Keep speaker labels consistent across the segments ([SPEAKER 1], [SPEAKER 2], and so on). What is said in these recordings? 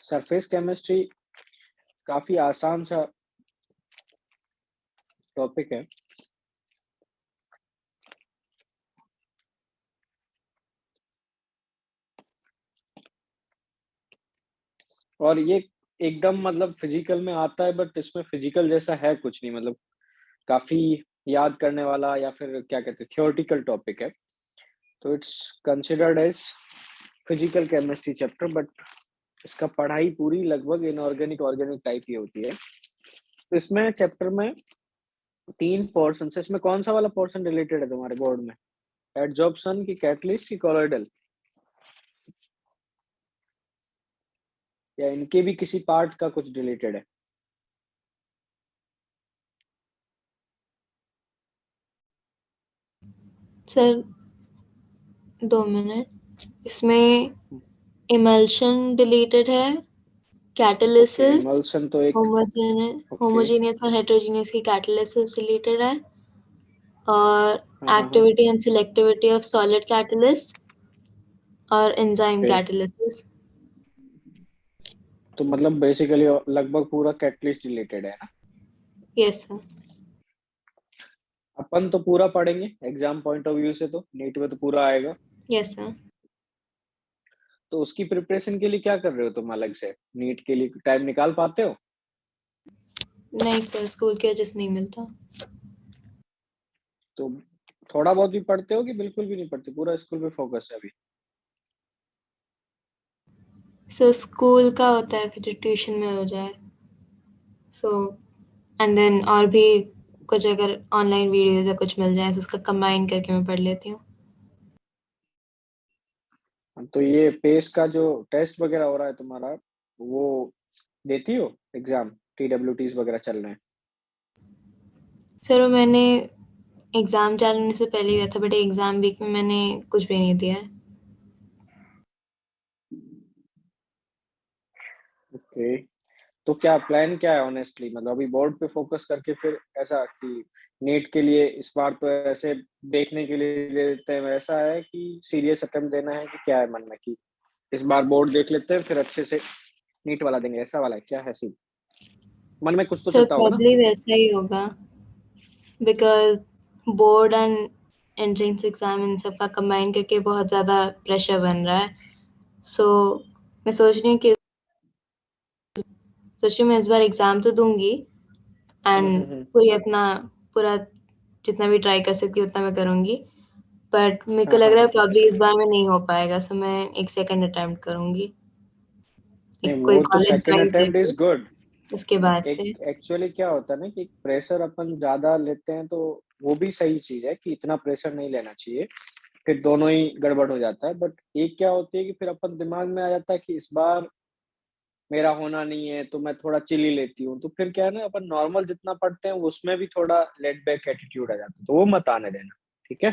[SPEAKER 1] Surface chemistry काफी आसान सा टॉपिक है। और ये एकदम मतलब फिजिकल में आता है, बट इसमें फिजिकल जैसा है कुछ नहीं, मतलब काफी याद करने वाला या फिर क्या कहते हैं थियोरेटिकल टॉपिक है। तो it's considered as physical chemistry chapter, but इसका पढ़ाई पूरी लगभग इनऑर्गेनिक ऑर्गेनिक टाइप की होती है। तो इसमें चैप्टर में 3 पोर्शन है। इसमें कौन सा वाला पोर्शन रिलेटेड है तुम्हारे बोर्ड में? एडजॉर्प्शन की, कैटलिस्ट की, कोलॉइडल, या इनके भी किसी पार्ट का कुछ रिलेटेड है?
[SPEAKER 2] सर 2 मिनट, इसमें इमल्शन डिलीटेड है,
[SPEAKER 1] ओके,
[SPEAKER 2] कैटालिसिस,
[SPEAKER 1] इमल्सन तो एक। ओके।
[SPEAKER 2] होमोजेनियस और हेटेरोजेनियस की कैटालिसिस डिलीटेड है, और
[SPEAKER 1] हाँ हाँ हाँ।
[SPEAKER 2] Activity and selectivity of solid catalyst और एंजाइम
[SPEAKER 1] ओके,
[SPEAKER 2] कैटालिसिस।
[SPEAKER 1] तो मतलब बेसिकली लगभग पूरा कैटलिस्ट रिलेटेड है ना?
[SPEAKER 2] Yes sir.
[SPEAKER 1] अपन तो पूरा पढ़ेंगे एग्जाम पॉइंट ऑफ व्यू से, तो नीट में तो पूरा आएगा।
[SPEAKER 2] Yes sir.
[SPEAKER 1] तो उसकी प्रिपरेशन के लिए क्या कर रहे हो तुम अलग से? नीट के लिए टाइम निकाल पाते हो?
[SPEAKER 2] नहीं सर, स्कूल की वजह से नहीं मिलता।
[SPEAKER 1] तो थोड़ा बहुत भी पढ़ते हो कि बिल्कुल भी नहीं पढ़ते, पूरा स्कूल पे फोकस है अभी?
[SPEAKER 2] सर स्कूल का होता है, फिर ट्यूशन में हो जाए, सो एंड देन और भी कुछ अगर ऑनलाइन वीडियोस या कुछ मिल जाए तो उसका कंबाइन करके मैं पढ़ लेती हूँ।
[SPEAKER 1] तो ये पेस का जो टेस्ट वगैरह हो रहा है तुम्हारा, वो देती हो एग्जाम? TWTs वगैरह चल रहे हैं?
[SPEAKER 2] सर वो मैंने एग्जाम चालू होने से पहले ही दिया था, बट एग्जाम वीक में मैंने कुछ भी नहीं दिया है।
[SPEAKER 1] ओके, तो क्या प्लान क्या है ऑनेस्टली? मतलब अभी बोर्ड पे फोकस करके फिर ऐसा कि नीट के लिए इस बार तो ऐसे देखने के लिए ले लेते हैं, वैसा है कि सीरियस अटेम्प्ट देना है, कि क्या है मन में कि इस बार बोर्ड देख लेते हैं फिर अच्छे से नीट वाला देंगे, ऐसा वाला है क्या है सीन? मन में कुछ तो
[SPEAKER 2] सर
[SPEAKER 1] चलता होगा ना?
[SPEAKER 2] प्रॉब्ली वैसा ही होगा, because board and entrance exam in सब का कंबाइन करके बहुत ज़्यादा प्रेशर बन रहा है। सो मैं सोच रही हूँ मैं इस बार एग्जाम तो दूंगी, एंड
[SPEAKER 1] हम्म।
[SPEAKER 2] पूरी अपना पूरा जितना भी ट्राई कर सकती हूँ उतना मैं करूँगी, बट मेरे को
[SPEAKER 1] हाँ
[SPEAKER 2] लग
[SPEAKER 1] हाँ
[SPEAKER 2] रहा है
[SPEAKER 1] हाँ।
[SPEAKER 2] प्रॉब्ली इस बार में नहीं हो पाएगा, सो मैं एक सेकंड अटेम्प्ट करूँगी,
[SPEAKER 1] नहीं,
[SPEAKER 2] एक कोई
[SPEAKER 1] वो तो
[SPEAKER 2] कॉलेज
[SPEAKER 1] सेकंड
[SPEAKER 2] ड्राइव
[SPEAKER 1] अटेम्प्ट
[SPEAKER 2] देके
[SPEAKER 1] इज गुड।
[SPEAKER 2] उसके बाद
[SPEAKER 1] एक
[SPEAKER 2] से।
[SPEAKER 1] एक्चुअली क्या होता है ना कि प्रेशर अपन ज्यादा लेते हैं, तो वो भी सही चीज है कि इतना प्रेशर नहीं लेना चाहिए, फिर दोनों ही गड़बड़ हो जाता है। बट एक क्या होती है कि फिर अपन दिमाग में आ जाता है कि इस बार मेरा होना नहीं है, तो मैं थोड़ा चिल ही लेती हूँ, तो फिर क्या है ना, अपन नॉर्मल जितना पढ़ते हैं उसमें भी थोड़ा लेट बैक एटीट्यूड आ जाता है, तो वो मत आने देना। ठीक है,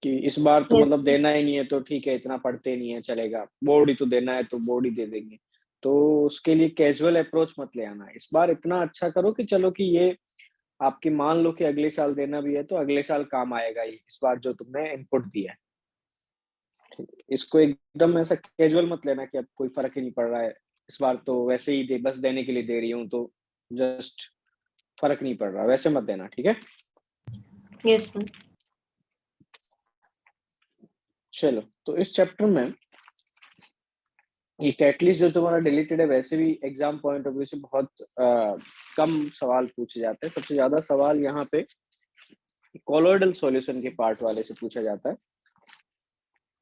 [SPEAKER 1] कि इस बार तो
[SPEAKER 2] यस।
[SPEAKER 1] मतलब देना ही नहीं है तो ठीक है, इतना पढ़ते नहीं है चलेगा, बोर्ड ही तो देना है तो बोर्ड ही दे देंगे। तो उसके लिए कैजुअल अप्रोच मत ले आना, इस बार इतना अच्छा करो कि चलो कि ये आपकी मान लो कि अगले साल देना भी है तो अगले साल काम आएगा ही, इस बार जो तुमने इनपुट दिया है। इसको एकदम ऐसा कैजुअल मत लेना कि अब कोई फर्क ही नहीं पड़ रहा है, इस बार तो वैसे ही दे, बस देने के लिए दे रही हूँ तो जस्ट फर्क नहीं पड़ रहा, वैसे मत देना। ठीक है,
[SPEAKER 2] यस सर।
[SPEAKER 1] चलो। तो इस चैप्टर में ये कैटलिस्ट जो तुम्हारा डिलीटेड है, वैसे भी एग्जाम पॉइंट ऑफ व्यू से बहुत कम सवाल पूछे जाते हैं। सबसे ज्यादा सवाल यहाँ पे कोलोइडल सॉल्यूशन के पार्ट वाले से पूछा जाता है।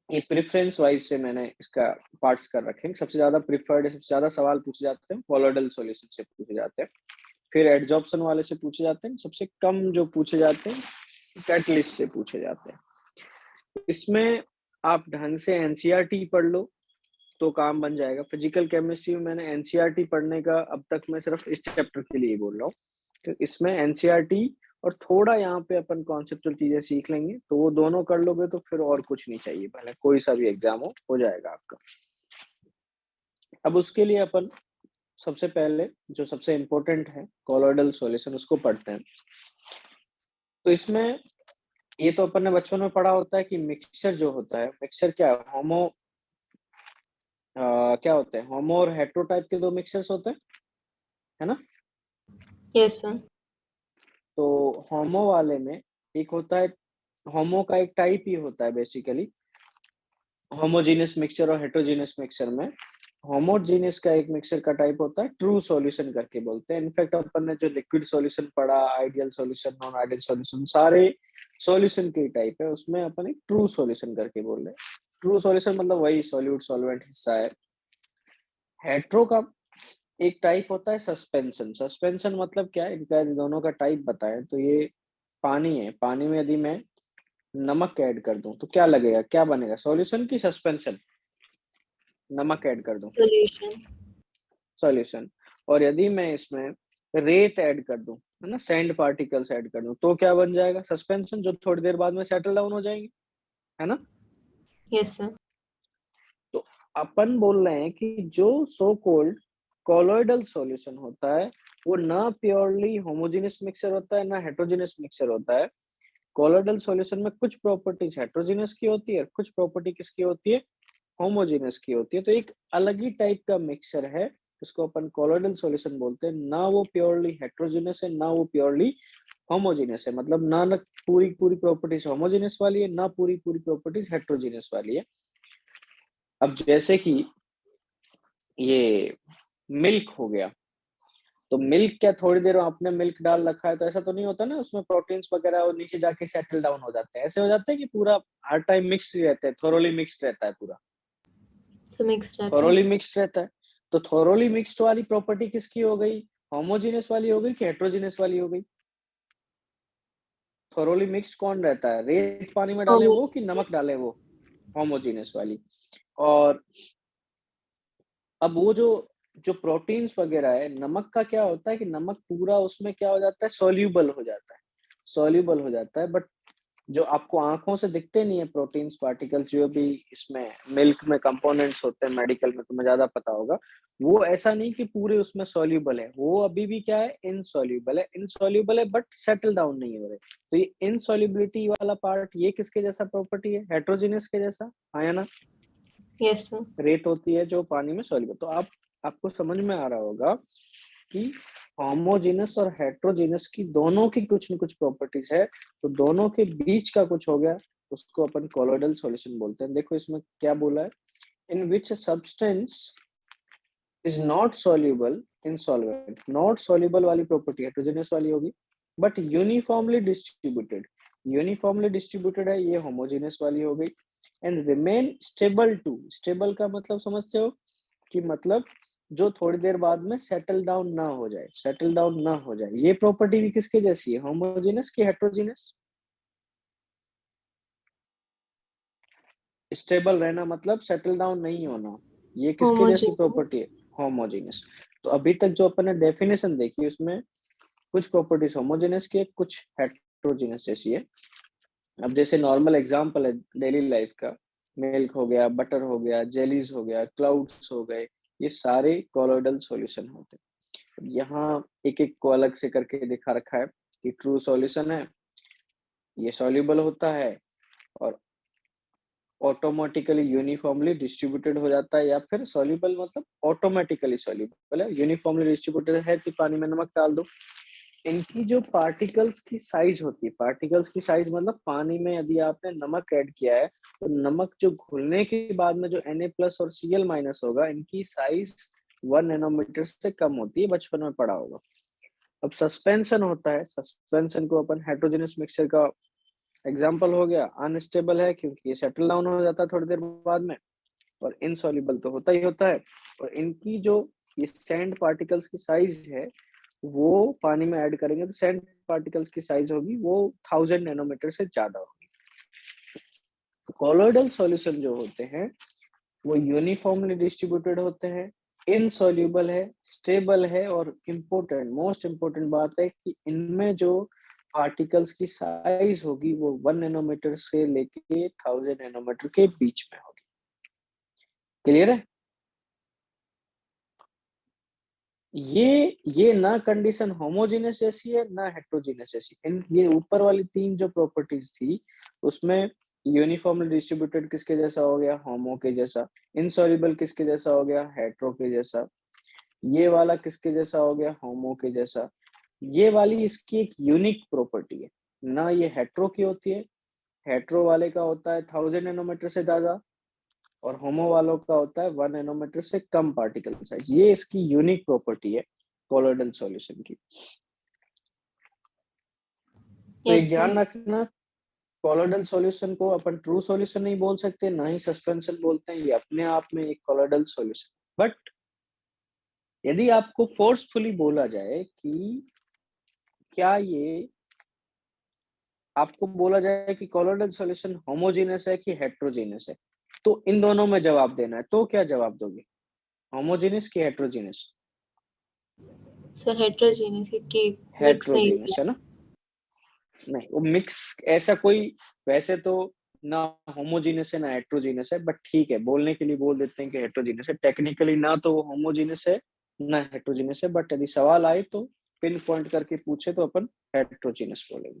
[SPEAKER 1] ये प्रेफरेंस वाइज से मैंने इसका पार्ट्स कर रखे हैं। सबसे ज्यादा प्रिफर्ड, सबसे ज्यादा सवाल पूछे जाते हैं कोलोइडल सॉल्यूशन से पूछे जाते हैं, फिर एडजॉर्प्शन वाले से पूछे जाते हैं, सबसे कम जो पूछे जाते हैं कैटलिस्ट से पूछे जाते हैं। इसमें आप ढंग से एनसीईआरटी पढ़ लो तो काम बन जाएगा। फिजिकल केमिस्ट्री में मैंने एनसीईआरटी पढ़ने का अब तक मैं सिर्फ इस चैप्टर के लिए बोल रहा हूँ, तो इसमें एनसीईआरटी और थोड़ा यहाँ पे अपन कॉन्सेप्चुअल चीजें सीख लेंगे, तो वो दोनों कर लोगे तो फिर और कुछ नहीं चाहिए, भले कोई सा भी एग्जाम हो जाएगा आपका। अब उसके लिए अपन सबसे पहले जो सबसे इम्पोर्टेंट है कोलोइडल सॉल्यूशन, उसको पढ़ते हैं। तो इसमें ये तो अपन ने बचपन में पढ़ा होता है कि मिक्सचर जो होता है, मिक्सचर क्या है, क्या होते हैं, होमो और हेट्रो टाइप के दो मिक्सचर्स होते हैं, है ना।
[SPEAKER 2] Yes sir.
[SPEAKER 1] तो होमो वाले में एक होता है, होमो का एक टाइप ही होता है बेसिकली, होमोजेनियस मिक्सचर और हेट्रोजेनियस मिक्सचर में होमोजेनियस का एक मिक्सचर का टाइप होता है ट्रू सॉल्यूशन करके बोलते हैं। इनफैक्ट अपन ने जो लिक्विड सॉल्यूशन पढ़ा, ideal solution, non ideal solution, सारे सॉल्यूशन के टाइप है, उसमें अपन एक ट्रू सॉल्यूशन करके बोल रहे हैं। ट्रू सॉल्यूशन मतलब वही सॉल्यूट सॉल्वेंट हिस्सा है। हेट्रो का एक टाइप होता है सस्पेंशन। सस्पेंशन मतलब क्या है, इनका दोनों का टाइप बताएं तो ये पानी है, पानी में यदि मैं नमक ऐड कर दूं तो क्या लगेगा, क्या बनेगा, सॉल्यूशन की सस्पेंशन, नमक ऐड कर दूं
[SPEAKER 2] सॉल्यूशन।
[SPEAKER 1] सॉल्यूशन। और यदि मैं इसमें रेत ऐड कर दूं, है ना, सैंड पार्टिकल्स ऐड कर दूं तो क्या बन जाएगा, सस्पेंशन, जो थोड़ी देर बाद में सेटल डाउन हो जाएंगे, है ना।
[SPEAKER 2] Yes sir.
[SPEAKER 1] तो अपन बोल रहे हैं कि जो सो कॉल्ड कोलोइडल सॉल्यूशन होता है वो ना प्योरली होमोजेनियस मिक्सचर होता है ना हेट्रोजेनियस मिक्सचर होता है। कोलोइडल सॉल्यूशन में कुछ प्रॉपर्टीज हेट्रोजेनियस की होती है, कुछ प्रॉपर्टी किसकी होती है, होमोजेनियस की होती है। तो एक अलग ही टाइप का मिक्सचर है, इसको अपन कोलोइडल सॉल्यूशन बोलते हैं। ना वो प्योरली हेट्रोजेनियस है ना वो प्योरली होमोजेनियस है, मतलब ना पूरी पूरी प्रॉपर्टीज होमोजेनियस वाली है ना पूरी पूरी प्रॉपर्टीज हेट्रोजेनियस वाली है। अब जैसे कि ये मिल्क हो गया, तो मिल्क क्या थोड़ी देर में आपने मिल्क डाल रखा है तो ऐसा तो नहीं होता ना, उसमें प्रोटीन्स वगैरह वो नीचे जाके सेटल डाउन हो जाते हैं, ऐसे हो जाता है कि पूरा हर टाइम मिक्स्ड ही रहता है, थोरोली मिक्स्ड रहता है पूरा,
[SPEAKER 2] तो मिक्स रहता है।
[SPEAKER 1] थोरोली मिक्स्ड रहता है। तो थोरोली मिक्स्ड वाली प्रॉपर्टी किसकी हो गई, होमोजेनियस वाली हो गई कि हेट्रोजेनियस वाली हो गई। थोरोली मिक्स्ड कौन रहता है, रेत पानी में डालें वो कि नमक डालें वो, होमोजेनियस वाली। और अब वो जो जो प्रोटीन्स वगैरह है, नमक का क्या होता है कि नमक पूरा उसमें क्या हो जाता है, सोल्यूबल हो जाता है, सोल्यूबल हो जाता है। बट जो आपको आंखों से दिखते नहीं है प्रोटीन्स पार्टिकल्स, जो भी इसमें मिल्क में कंपोनेंट्स होते हैं, मेडिकल में तुम्हें ज्यादा पता होगा, वो ऐसा नहीं कि पूरे उसमें सोल्यूबल है, वो अभी भी क्या है, इनसोल्यूबल है, इनसोल्यूबल है बट सेटल डाउन नहीं हो रहे। तो ये इनसोल्यूबिलिटी वाला पार्ट ये किसके जैसा प्रॉपर्टी है, हेट्रोजेनियस के जैसा, हाँ या ना।
[SPEAKER 2] Yes sir.
[SPEAKER 1] रेत होती है जो पानी में सॉल्युबल। तो आप आपको समझ में आ रहा होगा कि होमोजेनस और हेट्रोजेनस की दोनों की कुछ न कुछ प्रॉपर्टीज है, तो दोनों के बीच का कुछ हो गया, उसको अपन कोलोइडल सॉल्यूशन बोलते हैं। देखो इसमें क्या बोला है, in which substance is not soluble in solvent, not soluble वाली प्रॉपर्टी हेट्रोजेनस वाली होगी, but uniformly distributed, uniformly distributed है, ये होमोजेनस वाली हो गई। And remain stable to, stable का मतलब समझते हो कि मतलब जो थोड़ी देर बाद में सेटल डाउन ना हो जाए, सेटल डाउन ना हो जाए, ये प्रॉपर्टी भी किसके जैसी है, होमोजेनस की हेट्रोजेनस। स्टेबल रहना मतलब सेटल डाउन नहीं होना, ये किसके जैसी
[SPEAKER 2] होमोजेनियस।
[SPEAKER 1] प्रॉपर्टी है, होमोजेनस। तो अभी तक जो अपन ने डेफिनेशन देखी उसमें कुछ प्रॉपर्टीज होमोजेनस की है, कुछ हेट्रोजेनस जैसी है। अब जैसे नॉर्मल एग्जांपल है डेली लाइफ का, मिल्क हो गया, बटर हो गया, जेलीज हो गया, क्लाउड्स हो गए, ये सारे कोलोइडल सॉल्यूशन होते हैं। यहाँ एक एक को अलग से करके दिखा रखा है कि ट्रू सॉल्यूशन है, ये सॉल्युबल होता है और ऑटोमेटिकली यूनिफॉर्मली डिस्ट्रीब्यूटेड हो जाता है, या फिर सॉल्युबल मतलब ऑटोमेटिकली सॉल्युबल है, यूनिफॉर्मली डिस्ट्रीब्यूटेड है कि पानी में नमक डाल दो। इनकी जो पार्टिकल्स की साइज होती है, पार्टिकल्स की साइज मतलब पानी में यदि आपने नमक ऐड किया है तो नमक जो घुलने के बाद में जो Na+ और Cl- होगा, इनकी साइज 1 नैनोमीटर से कम होती है, बचपन में पढ़ा होगा। अब सस्पेंशन होता है, सस्पेंशन को अपन हेट्रोजेनस मिक्सचर का एग्जाम्पल हो गया, अनस्टेबल है क्योंकि ये सेटल डाउन हो जाता है थोड़ी देर बाद में, और इनसॉल्युबल तो होता ही होता है। और इनकी जो ये सैंड पार्टिकल्स की साइज है वो पानी में ऐड करेंगे तो सैंड पार्टिकल्स की साइज होगी वो 1000 नैनोमीटर से ज्यादा होगी। कोलोइडल सॉल्यूशन जो होते हैं वो यूनिफॉर्मली डिस्ट्रीब्यूटेड होते हैं, इनसॉल्युबल है, स्टेबल है, और इम्पोर्टेंट, मोस्ट इम्पोर्टेंट बात है कि इनमें जो पार्टिकल्स की साइज होगी वो 1 नैनोमीटर से लेके 1000 नैनोमीटर के बीच में होगी। क्लियर है। ये ना कंडीशन होमोजेनस जैसी है ना हेट्रोजेनस जैसी, इन ये ऊपर वाली तीन जो प्रॉपर्टीज थी उसमें यूनिफॉर्मली डिस्ट्रीब्यूटेड किसके जैसा हो गया, होमो के जैसा। इनसॉल्युबल किसके जैसा हो गया, हेट्रो के जैसा। ये वाला किसके जैसा हो गया, होमो के जैसा। ये वाली इसकी एक यूनिक प्रॉपर्टी है ना, ये हेट्रो की होती है। हेट्रो वाले का होता है 1000 नैनोमीटर से ज्यादा, और होमो वालों का होता है 1 नैनोमीटर से कम पार्टिकल साइज। ये इसकी यूनिक प्रॉपर्टी है कोलोइडल सॉल्यूशन की। तो एक
[SPEAKER 2] यस सर।
[SPEAKER 1] ध्यान रखना, कोलोइडल सॉल्यूशन को अपन ट्रू सॉल्यूशन नहीं बोल सकते, ना ही सस्पेंशन बोलते हैं, ये अपने आप में एक कोलोइडल सॉल्यूशन। बट यदि आपको फोर्सफुली बोला जाए कि क्या ये, आपको बोला जाए कि कोलोइडल सॉल्यूशन होमोजेनस है कि हेट्रोजेनस है, तो इन दोनों में जवाब देना है, तो क्या जवाब दोगे, होमोजेनस कि हेट्रोजेनस?
[SPEAKER 2] सर हेट्रोजीनियस की मिक्स नहीं
[SPEAKER 1] हेट्रोजेनस
[SPEAKER 2] हुआ।
[SPEAKER 1] है ना। नहीं, वो मिक्स ऐसा कोई, वैसे तो ना होमोजेनस है ना हेट्रोजेनस है, बट ठीक है बोलने के लिए बोल देते हैं कि हेट्रोजेनस है। टेक्निकली ना तो वो होमोजेनस है ना हेट्रोजेनस है, बट यदि सवाल आए तो पिन पॉइंट करके पूछे तो अपन हेट्रोजेनस बोलेंगे।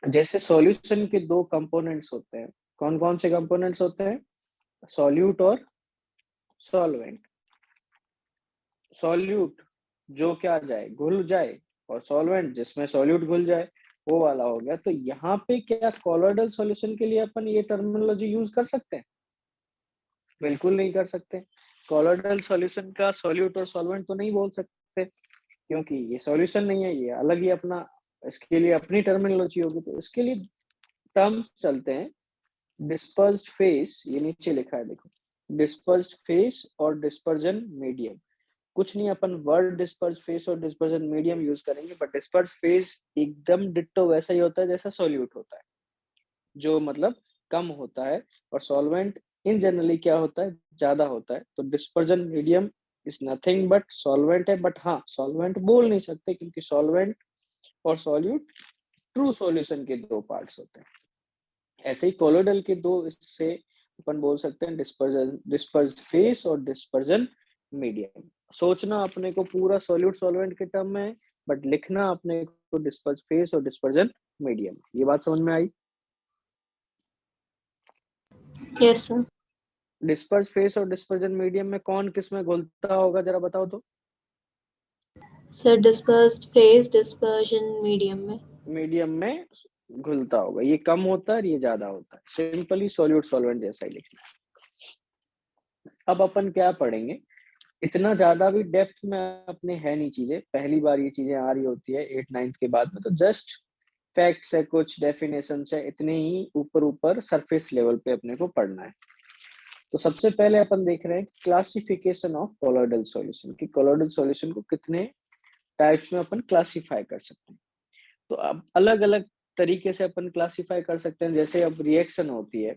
[SPEAKER 1] जैसे सॉल्यूशन के दो कंपोनेंट्स होते हैं, कौन कौन से कंपोनेंट्स होते हैं, सॉल्यूट और सॉल्वेंट। सॉल्यूट जो क्या जाए, घुल जाए, और सॉल्वेंट जिसमें सॉल्यूट घुल जाए, वो वाला हो गया। तो यहाँ पे क्या कोलोइडल सॉल्यूशन के लिए अपन ये टर्मिनोलॉजी यूज कर सकते हैं? बिल्कुल नहीं कर सकते। कोलोइडल सॉल्यूशन का सॉल्यूट और सॉल्वेंट तो नहीं बोल सकते, क्योंकि ये सॉल्यूशन नहीं है, ये अलग ही अपना, इसके लिए अपनी टर्मिनोलॉजी होगी। तो इसके लिए टर्म्स चलते हैं, डिस्पर्स्ड फेस, ये नीचे लिखा है देखो, डिस्पर्स्ड फेस और डिस्पर्जन मीडियम। कुछ नहीं, अपन वर्ड डिस्पर्स फेस और डिस्पर्जन मीडियम यूज करेंगे, बट डिस्पर्स फेस एकदम डिट्टो वैसा ही होता है जैसा सॉल्यूट होता है, जो मतलब कम होता है, और सॉल्वेंट इन जनरली क्या होता है, ज्यादा होता है। तो dispersion medium is nothing but solvent है, बट हाँ सॉल्वेंट बोल नहीं सकते, क्योंकि सॉल्वेंट और सॉल्यूट ट्रू सॉल्यूशन के दो पार्ट्स होते हैं। ऐसे ही कोलोइडल के दो इससे अपन बोल सकते हैं, डिस्पर्जन, डिस्पर्स्ड फेस और डिस्पर्जन मीडियम। सोचना अपने को पूरा सॉल्यूट सॉल्वेंट के टर्म में है, बट लिखना अपने को डिस्पर्स्ड फेस और डिस्पर्जन मीडियम। ये बात समझ में आई?
[SPEAKER 2] Yes sir.
[SPEAKER 1] डिस्पर्स फेस और डिस्पर्जन मीडियम में कौन किस में घुलता होगा, जरा बताओ तो।
[SPEAKER 2] Sir dispersed phase dispersion medium में।
[SPEAKER 1] मीडियम में घुलता होगा, ये कम होता है और ये ज्यादा होता है। सिंपली सॉल्यूट सॉल्वेंट जैसा ही लिखना है। अब अपन क्या पढ़ेंगे, इतना ज्यादा भी डेप्थ में अपने है नहीं चीजें, पहली बार ये चीजें आ रही होती है 8th 9th के बाद में, तो जस्ट फैक्ट्स है, कुछ डेफिनेशन है, इतने ही ऊपर ऊपर सरफेस लेवल पे अपने को पढ़ना है। तो सबसे पहले अपन देख रहे हैं क्लासिफिकेशन ऑफ कोलोइडल सॉल्यूशन, कि कोलोइडल सॉल्यूशन को कितने टाइप्स में अपन क्लासिफाई कर सकते हैं। तो अब अलग अलग तरीके से अपन क्लासिफाई कर सकते हैं। जैसे अब रिएक्शन होती है,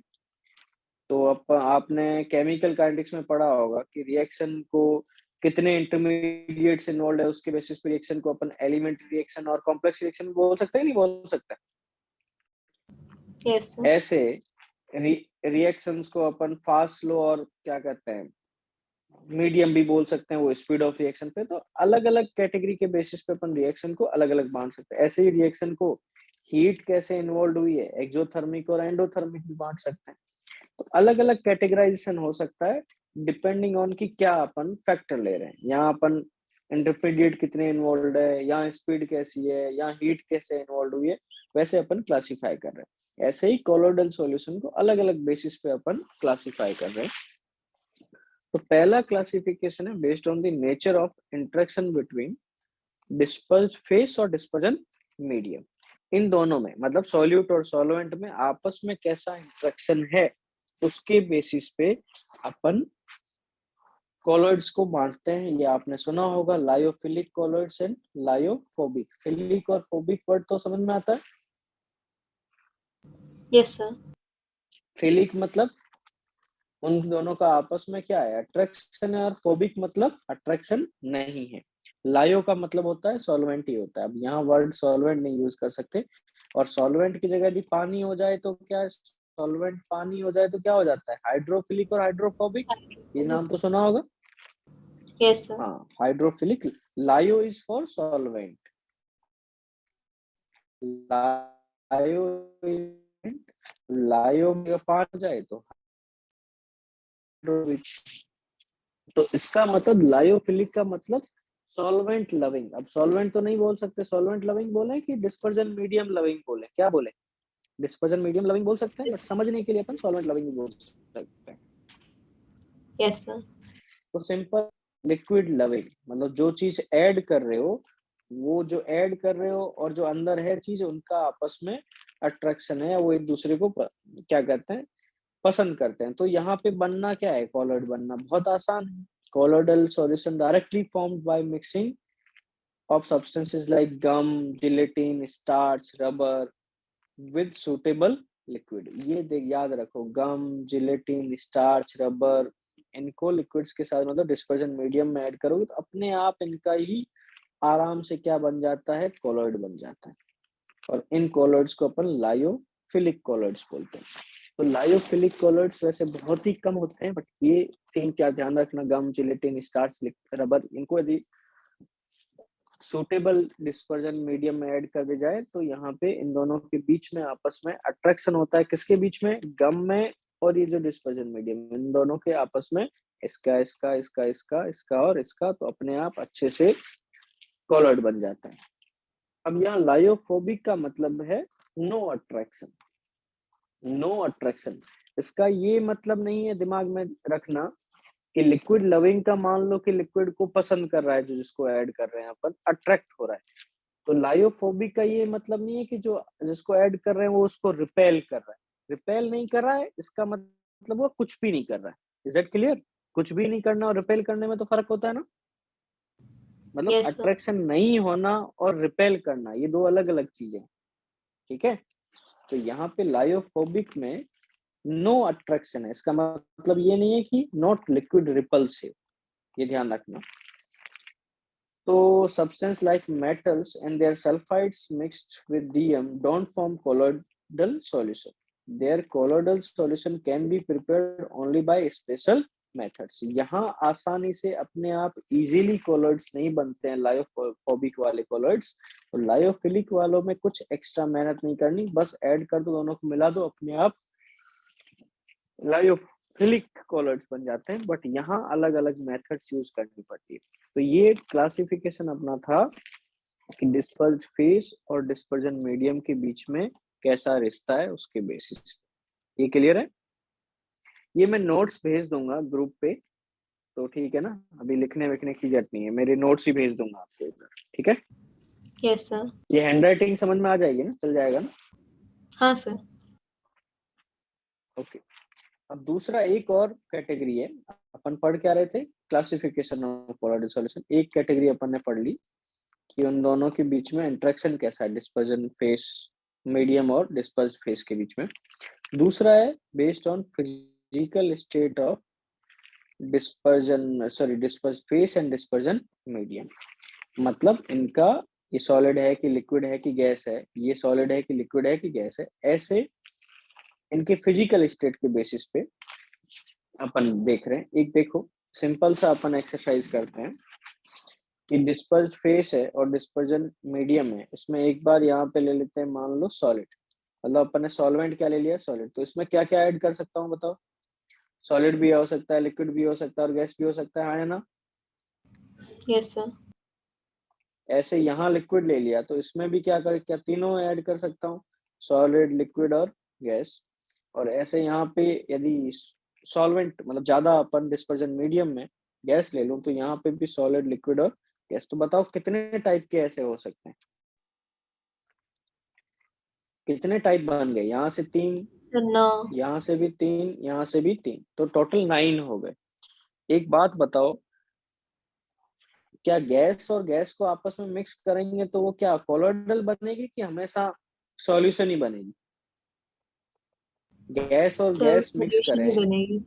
[SPEAKER 1] तो अब आपने केमिकल काइनेटिक्स में पढ़ा होगा कि रिएक्शन को कितने इंटरमीडिएट्स इन्वॉल्व है, उसके बेसिस पे रिएक्शन को अपन एलिमेंट्री रिएक्शन और कॉम्प्लेक्स रिएक्शन बोल सकते हैं, नहीं बोल सकते?
[SPEAKER 2] Yes sir.
[SPEAKER 1] ऐसे रिएक्शंस को अपन फास्ट, स्लो और क्या कहते हैं, मीडियम भी बोल सकते हैं, वो स्पीड ऑफ रिएक्शन पे। तो अलग अलग कैटेगरी के बेसिस पे अपन रिएक्शन को अलग अलग बांट सकते हैं। ऐसे ही रिएक्शन को हीट कैसे इन्वॉल्व हुई है, एक्सोथर्मिक और एंडोथर्मिक भी बांट सकते हैं। तो अलग अलग कैटेगराइजेशन हो सकता है, डिपेंडिंग ऑन कि क्या अपन फैक्टर ले रहे हैं। यहाँ अपन इंटरमीडिएट कितने इन्वॉल्व है, यहाँ स्पीड कैसी है, यहाँ हीट कैसे इन्वॉल्व हुई है, वैसे अपन क्लासिफाई कर रहे हैं। ऐसे ही कोलोइडल सॉल्यूशन को अलग अलग बेसिस पे अपन क्लासिफाई कर रहे हैं। तो पहला क्लासिफिकेशन है based on the nature of interaction between dispersed phase और डिस्पर्जन मीडियम। इन दोनों में मतलब सॉल्यूट और सॉल्वेंट में आपस में कैसा इंटरेक्शन है, उसके बेसिस पे अपन कोलॉइड्स को बांटते हैं। ये आपने सुना होगा, lyophilic colloids and lyophobic. Philic और फोबिक वर्ड तो समझ में आता है।
[SPEAKER 2] Yes sir.
[SPEAKER 1] फिलिक मतलब उन दोनों का आपस में क्या है, अट्रैक्शन है, और फोबिक मतलब अट्रैक्शन नहीं है। लायो का मतलब होता है सॉल्वेंट ही होता है। अब यहाँ वर्ड सॉल्वेंट नहीं यूज कर सकते, और सॉल्वेंट की जगह यदि पानी हो जाए तो क्या, सॉल्वेंट पानी हो जाए तो क्या हो जाता है, हाइड्रोफिलिक और हाइड्रोफोबिक। ये नाम तो सुना होगा।
[SPEAKER 2] Yes sir.
[SPEAKER 1] हाँ, हाइड्रोफिलिक। लायो इज फॉर सॉल्वेंट, लायो इज लायो में 5 जाए तो इसका मतलब लायोफिलिक का मतलब सॉल्वेंट लविंग। अब सॉल्वेंट तो नहीं बोल सकते, सॉल्वेंट लविंग बोले कि डिस्पर्जन मीडियम लविंग बोले, क्या बोले? डिस्पर्जन मीडियम लविंग बोल सकते हैं, बट समझने के लिए अपन सॉल्वेंट लविंग भी बोल सकते हैं।
[SPEAKER 2] Yes sir.
[SPEAKER 1] तो सिंपल लिक्विड लविंग मतलब जो चीज ऐड कर रहे हो, वो जो ऐड कर रहे हो और जो अंदर है चीज, उनका आपस में अट्रैक्शन है, वो एक दूसरे को क्या कहते हैं, पसंद करते हैं। तो यहाँ पे बनना क्या है, कॉलॉइड बनना बहुत आसान है। colloidal solution directly formed by mixing of substances like gum, gelatin, starch, rubber with suitable liquid। ये देख याद रखो, गम, जिलेटिन, स्टार्च, रबर, इनको लिक्विड्स के साथ मतलब डिस्पर्जन मीडियम में ऐड करोगे तो अपने आप इनका ही आराम से क्या बन जाता है, कॉलॉइड बन जाता है। और इन कॉलॉइड्स को अपन लायोफिलिक कॉलॉइड्स बोलते हैं। तो लायोफिलिक कॉलॉइड्स वैसे बहुत ही कम होते हैं, बट ये 3-4 ध्यान रखना, गम, जिलेटिन, स्टार्च, रबर, इनको यदि सूटेबल डिस्पर्जन मीडियम में ऐड कर दी जाए तो यहाँ पे इन दोनों के बीच में आपस में अट्रैक्शन होता है। किसके बीच में, गम में और ये जो डिस्पर्जन मीडियम, इन दोनों के आपस में इसका इसका इसका इसका इसका और इसका, तो अपने आप अच्छे से कॉलॉइड बन जाता है। अब यहाँ लायोफोबिक का मतलब है नो अट्रैक्शन। नो अट्रैक्शन, इसका ये मतलब नहीं है, दिमाग में रखना कि लिक्विड लविंग का मान लो कि लिक्विड को पसंद कर रहा है, जो जिसको ऐड कर रहे हैं अपन, अट्रैक्ट हो रहा है। तो लायोफोबिक का ये मतलब नहीं है कि जो जिसको ऐड कर रहे हैं वो उसको रिपेल कर रहा है। रिपेल नहीं कर रहा है, इसका मतलब वो कुछ भी नहीं कर रहा है। Is that clear? कुछ भी नहीं करना और रिपेल करने में तो फर्क होता है ना। मतलब
[SPEAKER 2] यस सर।
[SPEAKER 1] अट्रैक्शन नहीं होना और रिपेल करना, ये दो अलग अलग चीजें, ठीक है। तो यहाँ पे लायोफोबिक में नो अट्रैक्शन है, इसका मतलब ये नहीं है कि नॉट लिक्विड रिपल्सिव, ये ध्यान रखना। तो substance like metals and their sulfides mixed with DM don't form colloidal solution. Their colloidal solution can be prepared only by special methods। यहाँ आसानी से अपने आप इजीली colloids नहीं बनते हैं लायोफोबिक वाले colloids। तो लायोफिलिक वालों में कुछ एक्स्ट्रा मेहनत नहीं करनी, बस ऐड कर दो, दोनों को मिला दो, अपने आप लायोफिलिक कॉलॉइड्स बन जाते हैं। बट यहाँ अलग अलग मेथड्स यूज करनी पड़ती है। तो ये क्लासिफिकेशन अपना था कि डिस्पर्ज फेस और डिस्पर्जन मीडियम के बीच में कैसा रिश्ता है, उसके बेसिस। ये क्लियर है? ये मैं नोट्स भेज दूंगा ग्रुप पे, तो ठीक है ना, अभी लिखने विखने की जरूरत नहीं है, मेरे नोट्स ही भेज दूंगा आपको इधर, ठीक है।
[SPEAKER 2] Yes sir.
[SPEAKER 1] ये हैंडराइटिंग समझ में आ जाएगी ना, चल जाएगा ना?
[SPEAKER 2] हाँ सर।
[SPEAKER 1] ओके। अब दूसरा एक और कैटेगरी है, अपन पढ़ क्या रहे थे, क्लासिफिकेशन ऑफ कॉलॉइडल सॉल्यूशन। एक कैटेगरी अपन ने पढ़ ली कि उन दोनों के बीच में इंटरेक्शन कैसा है, डिस्पर्जन फेस मीडियम और डिस्पर्ज फेस के बीच में। दूसरा है based on physical state of disperse face and dispersion medium. मतलब इनका ये सॉलिड है कि लिक्विड है कि गैस है, ये सॉलिड है कि लिक्विड है कि गैस है, ऐसे इनके फिजिकल स्टेट के बेसिस पे अपन देख रहे हैं। एक देखो सिंपल सा अपन एक्सरसाइज करते हैं कि डिस्पर्ज फेस है और डिस्पर्जन मीडियम है, इसमें एक बार यहाँ पे ले लेते हैं, मान लो सॉलिड, मतलब अपन ने सॉल्वेंट क्या ले लिया, सॉलिड। तो इसमें क्या क्या ऐड कर सकता हूँ बताओ? सॉलिड भी हो सकता है, लिक्विड भी हो सकता है और गैस भी हो सकता है, हाँ या ना?
[SPEAKER 2] Yes sir.
[SPEAKER 1] ऐसे यहाँ लिक्विड ले लिया तो इसमें भी क्या तीनों ऐड कर सकता हूँ, सॉलिड, लिक्विड और गैस। और ऐसे यहाँ पे यदि सॉल्वेंट मतलब ज्यादा अपन डिस्पर्जन मीडियम में गैस ले लूं तो यहाँ पे भी सॉलिड, लिक्विड और गैस। तो बताओ कितने टाइप के ऐसे हो सकते हैं, कितने टाइप बन गए? यहाँ से 3,
[SPEAKER 2] सर 9।
[SPEAKER 1] यहाँ से भी 3, यहाँ से भी 3, तो टोटल 9 हो गए। एक बात बताओ, क्या गैस और गैस को आपस में मिक्स करेंगे तो वो क्या कोलोइडल बनेगी कि हमेशा सॉल्यूशन ही बनेगी? गैस और
[SPEAKER 2] सर
[SPEAKER 1] गैस मिक्स
[SPEAKER 2] सॉल्यूशन ही
[SPEAKER 1] करें,
[SPEAKER 2] बनेगी।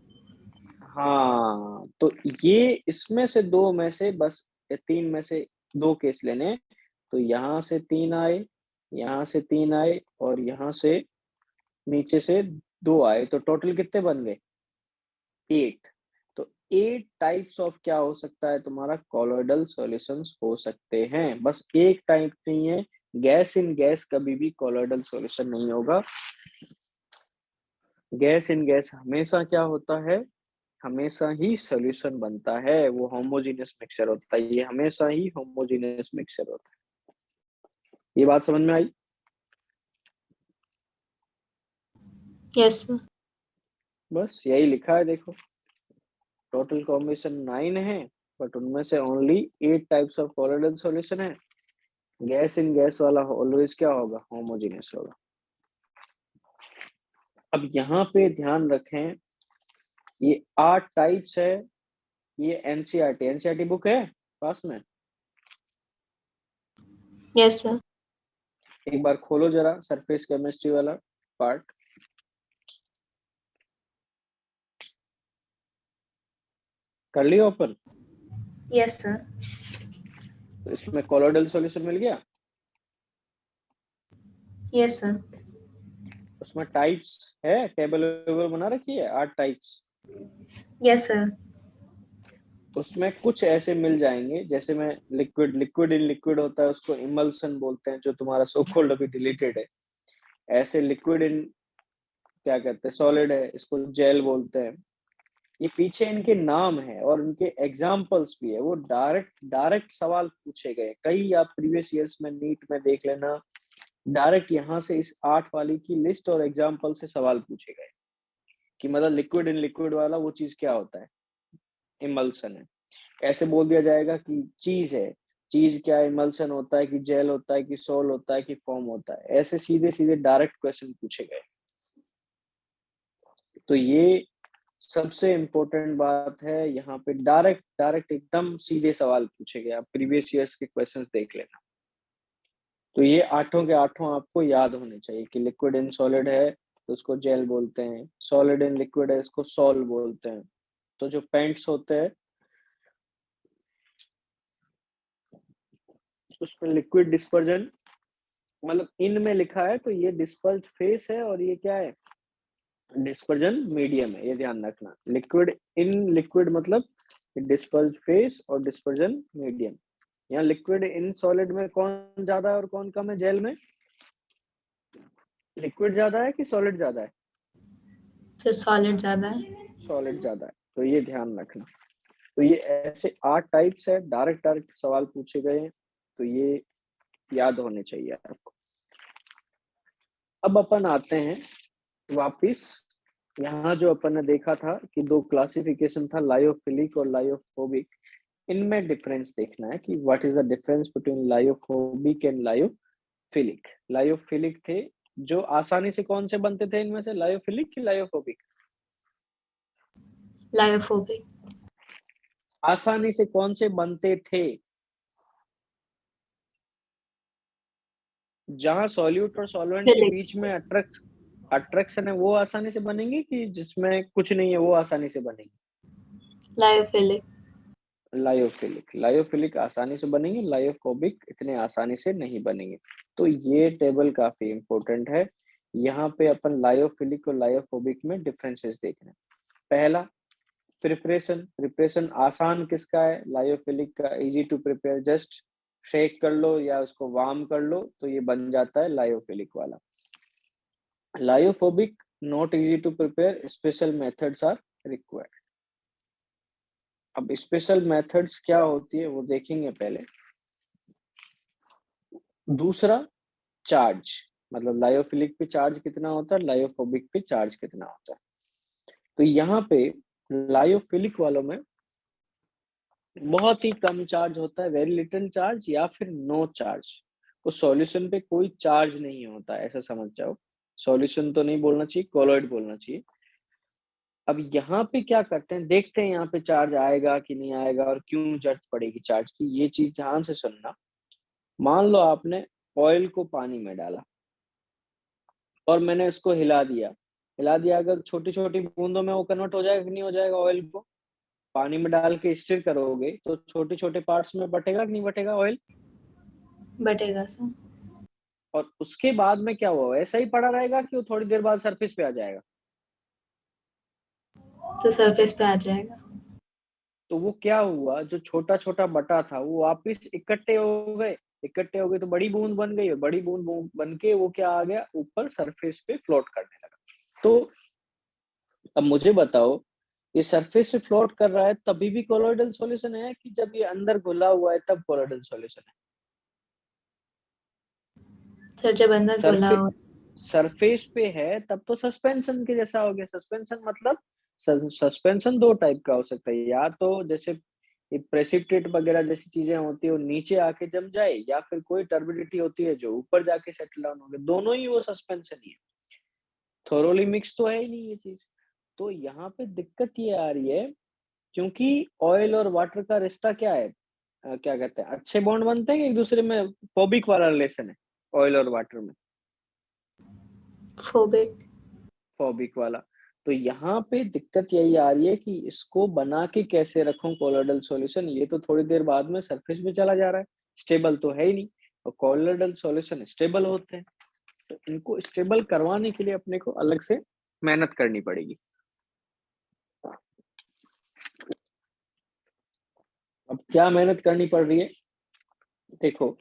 [SPEAKER 1] हाँ, तो ये इसमें से 2 में से बस, या 3 में से 2 केस लेने हैं। तो यहाँ से 3 आए, यहाँ से 3 आए और यहाँ से नीचे से 2 आए, तो टोटल कितने बन गए? 8। तो 8 टाइप्स ऑफ क्या हो सकता है तुम्हारा, कॉलोइडल सॉल्यूशंस हो सकते हैं। बस एक टाइप नहीं है, गैस इन गैस कभी भी कॉलोइडल सॉल्यूशन नहीं होगा। गैस इन गैस हमेशा क्या होता है, हमेशा ही सॉल्यूशन बनता है, वो होमोजेनियस मिक्सचर होता है, ये हमेशा ही होमोजेनियस मिक्सचर होता है। ये बात समझ में आई?
[SPEAKER 2] Yes sir.
[SPEAKER 1] बस यही लिखा है, देखो टोटल कॉम्बिनेशन 9 है, बट उनमें से only 8 types of colloidal solution है। गैस इन गैस वाला ऑलवेज क्या होगा, होमोजेनियस होगा। अब यहाँ पे ध्यान रखें, ये 8 टाइप्स है, ये एनसीईआरटी बुक है पास में?
[SPEAKER 2] Yes sir.
[SPEAKER 1] एक बार खोलो जरा सरफेस केमिस्ट्री वाला पार्ट। कर लिया ओपन?
[SPEAKER 2] Yes sir.
[SPEAKER 1] तो इसमें कोलोइडल सॉल्यूशन मिल गया।
[SPEAKER 2] Yes sir.
[SPEAKER 1] उसमें टाइप्स है, टेबल बना रखी है 8 टाइप्स।
[SPEAKER 2] Yes sir.
[SPEAKER 1] उसमें कुछ ऐसे मिल जाएंगे, जैसे मैं लिक्विड इन लिक्विड होता है उसको इमल्सन बोलते हैं, जो तुम्हारा सो कॉल्ड अभी डिलीटेड है। ऐसे लिक्विड इन क्या कहते हैं, सॉलिड है, इसको जेल बोलते हैं। ये पीछे इनके नाम है और इनके एग्जाम्पल्स भी है, वो डायरेक्ट डायरेक्ट सवाल पूछे गए कई। आप प्रीवियस ईयर्स में नीट में देख लेना, डायरेक्ट यहाँ से इस 8 वाली की लिस्ट और एग्जाम्पल से सवाल पूछे गए कि मतलब लिक्विड इन लिक्विड वाला वो चीज क्या होता है, इमल्सन है। ऐसे बोल दिया जाएगा कि चीज है, चीज क्या इमल्सन होता है कि जेल होता है कि सोल होता है कि फॉर्म होता है, ऐसे सीधे सीधे डायरेक्ट क्वेश्चन पूछे गए। तो ये सबसे इम्पोर्टेंट बात है, यहाँ पे डायरेक्ट डायरेक्ट एकदम सीधे सवाल पूछे गए। आप प्रीवियस ईयर्स के क्वेश्चंस देख लेना। तो ये 8 के 8 आपको याद होने चाहिए कि लिक्विड इन सॉलिड है तो उसको जेल बोलते हैं, सॉलिड इन लिक्विड है इसको सॉल बोलते हैं। तो जो पेंट्स होते हैं उसमें लिक्विड डिस्पर्जन, मतलब इन में लिखा है तो ये डिस्पर्ज फेस है और ये क्या है, डिस्पर्जन मीडियम है, ये ध्यान रखना। लिक्विड इन लिक्विड मतलब डिस्पर्ज फेस और डिस्पर्जन मीडियम। यहाँ लिक्विड इन सॉलिड में कौन ज्यादा है और कौन कम है, जेल में लिक्विड ज्यादा है कि सॉलिड ज्यादा है?
[SPEAKER 2] सर सॉलिड ज्यादा है।
[SPEAKER 1] सॉलिड ज्यादा है, तो ये ध्यान रखना। तो ये ऐसे 8 टाइप्स है, डायरेक्ट डायरेक्ट सवाल पूछे गए हैं, तो ये याद होने चाहिए आपको। अब अपन आते हैं वापिस, यहाँ जो अपन ने देखा था कि 2 क्लासिफिकेशन था, लायोफिलिक और लायोफोबिक। इनमें डिफरेंस देखना है कि what is the difference between lyophobic and lyophilic. Lyophilic थे जो आसानी से कौन से बनते थे इनमें से, लायोफिलिक कि लायोफोबिक?
[SPEAKER 2] लायोफोबिक।
[SPEAKER 1] आसानी से कौन से बनते थे? जहां सॉल्यूट और सॉल्वेंट के
[SPEAKER 2] फिलिक्स।
[SPEAKER 1] बीच में अट्रैक्शन है वो आसानी से बनेंगे, कि जिसमें कुछ नहीं है वो आसानी से बनेंगे?
[SPEAKER 2] लायोफिलिक।
[SPEAKER 1] लायोफिलिक आसानी से बनेंगे, लायोफोबिक इतने आसानी से नहीं बनेंगे। तो ये टेबल काफी इंपॉर्टेंट है। यहाँ पे अपन लायोफिलिक और लायोफोबिक में डिफरेंसेस देख रहे हैं। पहला, प्रिपरेशन आसान किसका है, लायोफिलिक का। Easy to prepare, just shake कर लो या उसको वार्म कर लो तो ये बन जाता है लायोफिलिक वाला। Lyophobic not easy to prepare, special methods are required. अब स्पेशल मेथड्स क्या होती है वो देखेंगे पहले। दूसरा, चार्ज, मतलब लायोफिलिक पे चार्ज कितना होता है, लायोफोबिक पे चार्ज कितना होता है। तो यहाँ पे लायोफिलिक वालों में बहुत ही कम चार्ज होता है, वेरी लिटिल चार्ज या फिर नो चार्ज। उस सॉल्यूशन पे कोई चार्ज नहीं होता, ऐसा समझ जाओ। सॉल्यूशन तो नहीं बोलना चाहिए, कोलॉइड बोलना चाहिए। अब यहाँ पे क्या करते हैं, देखते हैं यहाँ पे चार्ज आएगा कि नहीं आएगा और क्यों जरूरत पड़ेगी चार्ज की, ये चीज ध्यान से सुनना। मान लो आपने ऑयल को पानी में डाला और मैंने इसको हिला दिया, अगर छोटी छोटी बूंदों में वो कन्वर्ट हो जाएगा कि नहीं हो जाएगा, ऑयल को पानी में डाल के स्टिर करोगे तो छोटे छोटे पार्ट्स में बटेगा कि नहीं बटेगा ऑयल?
[SPEAKER 2] बटेगा सर।
[SPEAKER 1] और उसके बाद में क्या हुआ, ऐसा ही पड़ा रहेगा कि वो थोड़ी देर बाद सरफेस पे आ जाएगा?
[SPEAKER 2] तो सरफेस पे आ जाएगा।
[SPEAKER 1] तो वो क्या हुआ, जो छोटा छोटा बटा था वो वापिस इकट्ठे हो गए तो बड़ी बूंद बन गई, और बड़ी बूंद बन के वो क्या आ गया, ऊपर सरफेस पे फ्लोट करने लगा। तो अब मुझे बताओ, ये सरफेस पे फ्लोट कर रहा है तभी भी कोलोइडल सॉल्यूशन है, कि जब ये अंदर घुला हुआ है तब कोलोइडल सॉल्यूशन है?
[SPEAKER 2] सर जब अंदर घुला
[SPEAKER 1] सरफे
[SPEAKER 2] हो।
[SPEAKER 1] सरफेस पे है तब तो सस्पेंशन के जैसा हो गया। सस्पेंशन मतलब सस्पेंशन दो टाइप का हो सकता है, या तो जैसे प्रेसिपिटेट वगैरह जैसी चीजें होती है वो नीचे आके जम जाए, या फिर कोई टर्बिडिटी होती है जो ऊपर जाके सेटल डाउन हो गया, दोनों ही वो सस्पेंशन ही है। थोरोली मिक्स तो है ही नहीं ये चीज। तो यहाँ पे दिक्कत ये आ रही है, क्योंकि ऑयल और वाटर का रिश्ता क्या है, क्या कहते हैं, अच्छे बॉन्ड बनते हैं कि एक दूसरे में फोबिक वाला रिलेशन है ऑयल और वाटर में?
[SPEAKER 2] फोबिक।
[SPEAKER 1] फोबिक वाला। तो यहाँ पे दिक्कत यही आ रही है कि इसको बना के कैसे रखूं कोलोइडल सॉल्यूशन। ये तो थोड़ी देर बाद में सरफेस में चला जा रहा है, स्टेबल तो है ही नहीं। और कोलोइडल सॉल्यूशन स्टेबल होते हैं, तो इनको स्टेबल करवाने के लिए अपने को अलग से मेहनत करनी पड़ेगी। अब क्या मेहनत करनी पड़ रही है, देखो,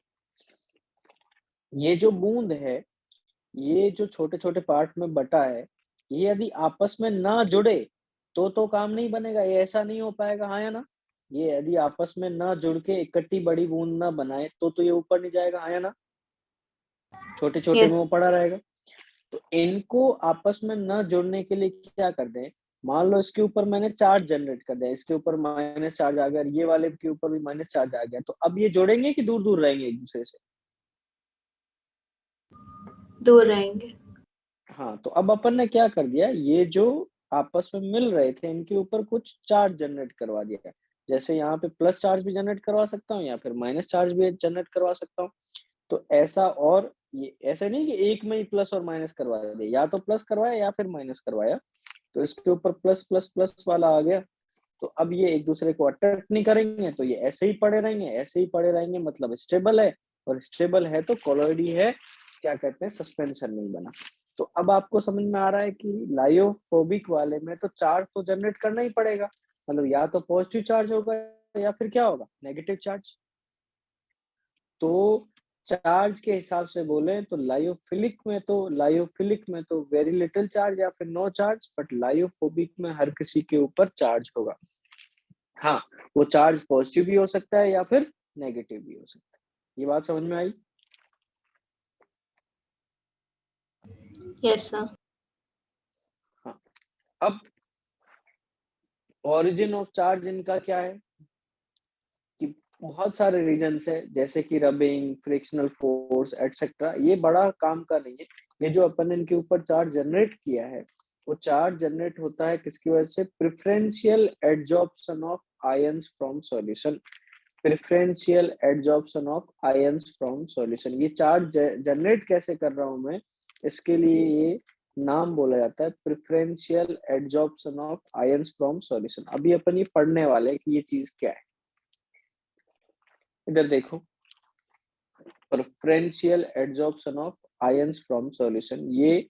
[SPEAKER 1] ये जो बूंद है, ये जो छोटे छोटे पार्ट में बटा है, ये यदि आपस में ना जुड़े तो काम नहीं बनेगा, ये ऐसा नहीं हो पाएगा, हाँ या ना? ये यदि आपस में ना जुड़ के इकट्ठी बड़ी बूंद ना बनाए तो ये ऊपर नहीं जाएगा, हाँ या ना? छोटे छोटे में
[SPEAKER 2] यस।
[SPEAKER 1] वो पड़ा रहेगा। तो इनको आपस में ना जुड़ने के लिए क्या कर दें, मान लो इसके ऊपर मैंने चार्ज जनरेट कर दिया, इसके ऊपर माइनस चार्ज आ गया, ये वाले के ऊपर भी माइनस चार्ज आ गया, तो अब ये जुड़ेंगे कि दूर दूर रहेंगे एक दूसरे से?
[SPEAKER 2] दूर रहेंगे।
[SPEAKER 1] हाँ, तो अब अपन ने क्या कर दिया, ये जो आपस में मिल रहे थे इनके ऊपर कुछ चार्ज जनरेट करवा दिया। जैसे यहाँ पे प्लस चार्ज भी जनरेट करवा सकता हूँ या फिर माइनस चार्ज भी जनरेट करवा सकता हूँ। तो ऐसा, और ये ऐसा नहीं कि एक में ही प्लस और माइनस करवा दे, या तो प्लस करवाया या फिर माइनस करवाया। तो इसके ऊपर प्लस प्लस प्लस वाला आ गया। तो अब ये एक दूसरे को अट्रैक्ट नहीं करेंगे, तो ये ऐसे ही पड़े रहेंगे, ऐसे ही पड़े रहेंगे, मतलब स्टेबल है। और स्टेबल है तो कोलॉइडी है, क्या कहते हैं, सस्पेंशन नहीं बना। तो अब आपको समझ में आ रहा है कि लायोफोबिक वाले में तो चार्ज तो जनरेट करना ही पड़ेगा, मतलब या तो पॉजिटिव चार्ज होगा या फिर क्या होगा, नेगेटिव चार्ज। तो चार्ज के हिसाब से बोले तो लायोफिलिक में तो वेरी लिटिल चार्ज या फिर नो चार्ज, बट लायोफोबिक में हर किसी के ऊपर चार्ज होगा। हाँ, वो चार्ज पॉजिटिव भी हो सकता है या फिर नेगेटिव भी हो सकता है। ये बात समझ में आई?
[SPEAKER 2] Yes sir.
[SPEAKER 1] हाँ। अब ओरिजिन ऑफ चार्ज इनका क्या है, कि बहुत सारे रीजंस है, जैसे कि रबिंग, फ्रिक्शनल फोर्स एटसेट्रा, ये बड़ा काम का नहीं है। ये जो अपन ने इनके ऊपर चार्ज जनरेट किया है, वो चार्ज जनरेट होता है किसकी वजह से, preferential adsorption of ions from solution. Preferential adsorption of ions from solution, ये चार्ज जनरेट कैसे कर रहा हूं मैं, इसके लिए ये नाम बोला जाता है preferential adsorption of ions from solution. अभी अपन ये पढ़ने वाले हैं कि ये चीज क्या है। इधर देखो, preferential adsorption of ions from solution, ये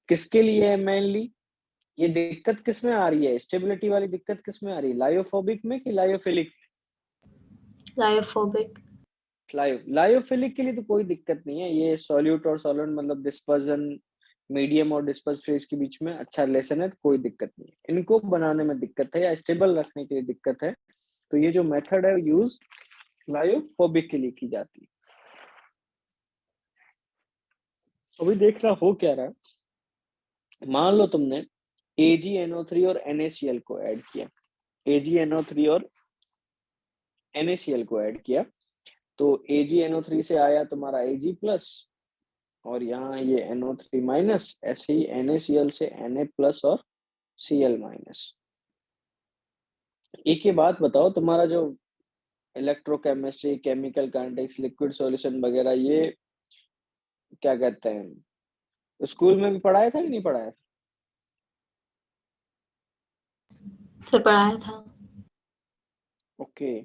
[SPEAKER 1] किसके लिए है मेनली? ये दिक्कत किस में आ रही है, स्टेबिलिटी वाली दिक्कत किस में आ रही है, लायोफोबिक में कि लायोफिलिक?
[SPEAKER 2] लायोफोबिक।
[SPEAKER 1] लायोफिलिक के लिए तो कोई दिक्कत नहीं है, ये सॉल्यूट और सॉल्वेंट मतलब डिस्पर्जन, मीडियम और डिस्पर्स फेज के बीच में अच्छा रिलेशन है, तो कोई दिक्कत नहीं है। इनको बनाने में दिक्कत है या स्टेबल रखने के लिए दिक्कत है, तो ये जो मेथड है यूज लायोफोबिक के लिए की जाती है। अभी देखना हो क्या रहा है, मान लो तुमने AgNO3 और NaCl को ऐड किया, AgNO3 और NaCl को ऐड किया, तो AgNO3 से आया तुम्हारा Ag प्लस, और यहाँ ये NO3 माइनस, ऐसे ही NaCl से Na प्लस और Cl माइनस। एक ही बात बताओ, तुम्हारा जो electrochemistry, chemical kinetics, liquid solution वगैरह, ये क्या कहते हैं, स्कूल में भी पढ़ाया था कि नहीं पढ़ाया था?
[SPEAKER 2] सर पढ़ाया था।
[SPEAKER 1] ओके।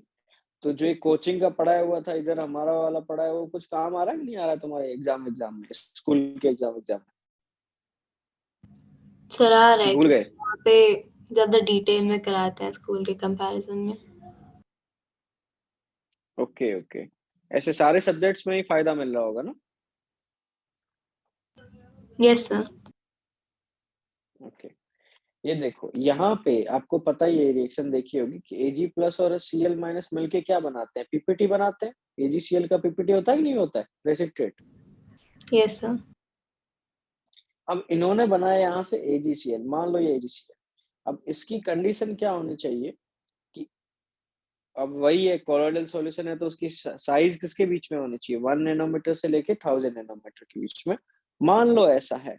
[SPEAKER 1] तो जो ये कोचिंग का पढ़ाया हुआ था, इधर हमारा वाला पढ़ाया, वो कुछ काम आ रहा है कि नहीं आ रहा है तुम्हारे एग्जाम में, स्कूल के एग्जाम में?
[SPEAKER 2] सर आ रहा है
[SPEAKER 1] भूल गए?
[SPEAKER 2] क्योंकि वहाँ पे ज्यादा डिटेल में कराते हैं स्कूल के कंपैरिजन में।
[SPEAKER 1] ओके ओके, ऐसे सारे सब्जेक्ट्स में ही फायदा मिल रहा होगा ना?
[SPEAKER 2] Yes sir.
[SPEAKER 1] ओके। ये देखो यहाँ पे आपको पता ही है, रिएक्शन देखी होगी कि Ag+ और Cl- मिलके क्या बनाते हैं, पीपीटी बनाते हैं। AgCl का पीपीटी होता है कि नहीं होता है, प्रेसिपिटेट।
[SPEAKER 2] Yes sir.
[SPEAKER 1] अब इन्होंने बनाया यहाँ से AgCl, मान लो ये AgCl। अब इसकी कंडीशन क्या होनी चाहिए कि, अब वही है कोलोइडल सॉल्यूशन है तो उसकी साइज किसके बीच में होनी चाहिए, 1 नैनोमीटर से लेके 1000 नैनोमीटर के बीच में। मान लो ऐसा है।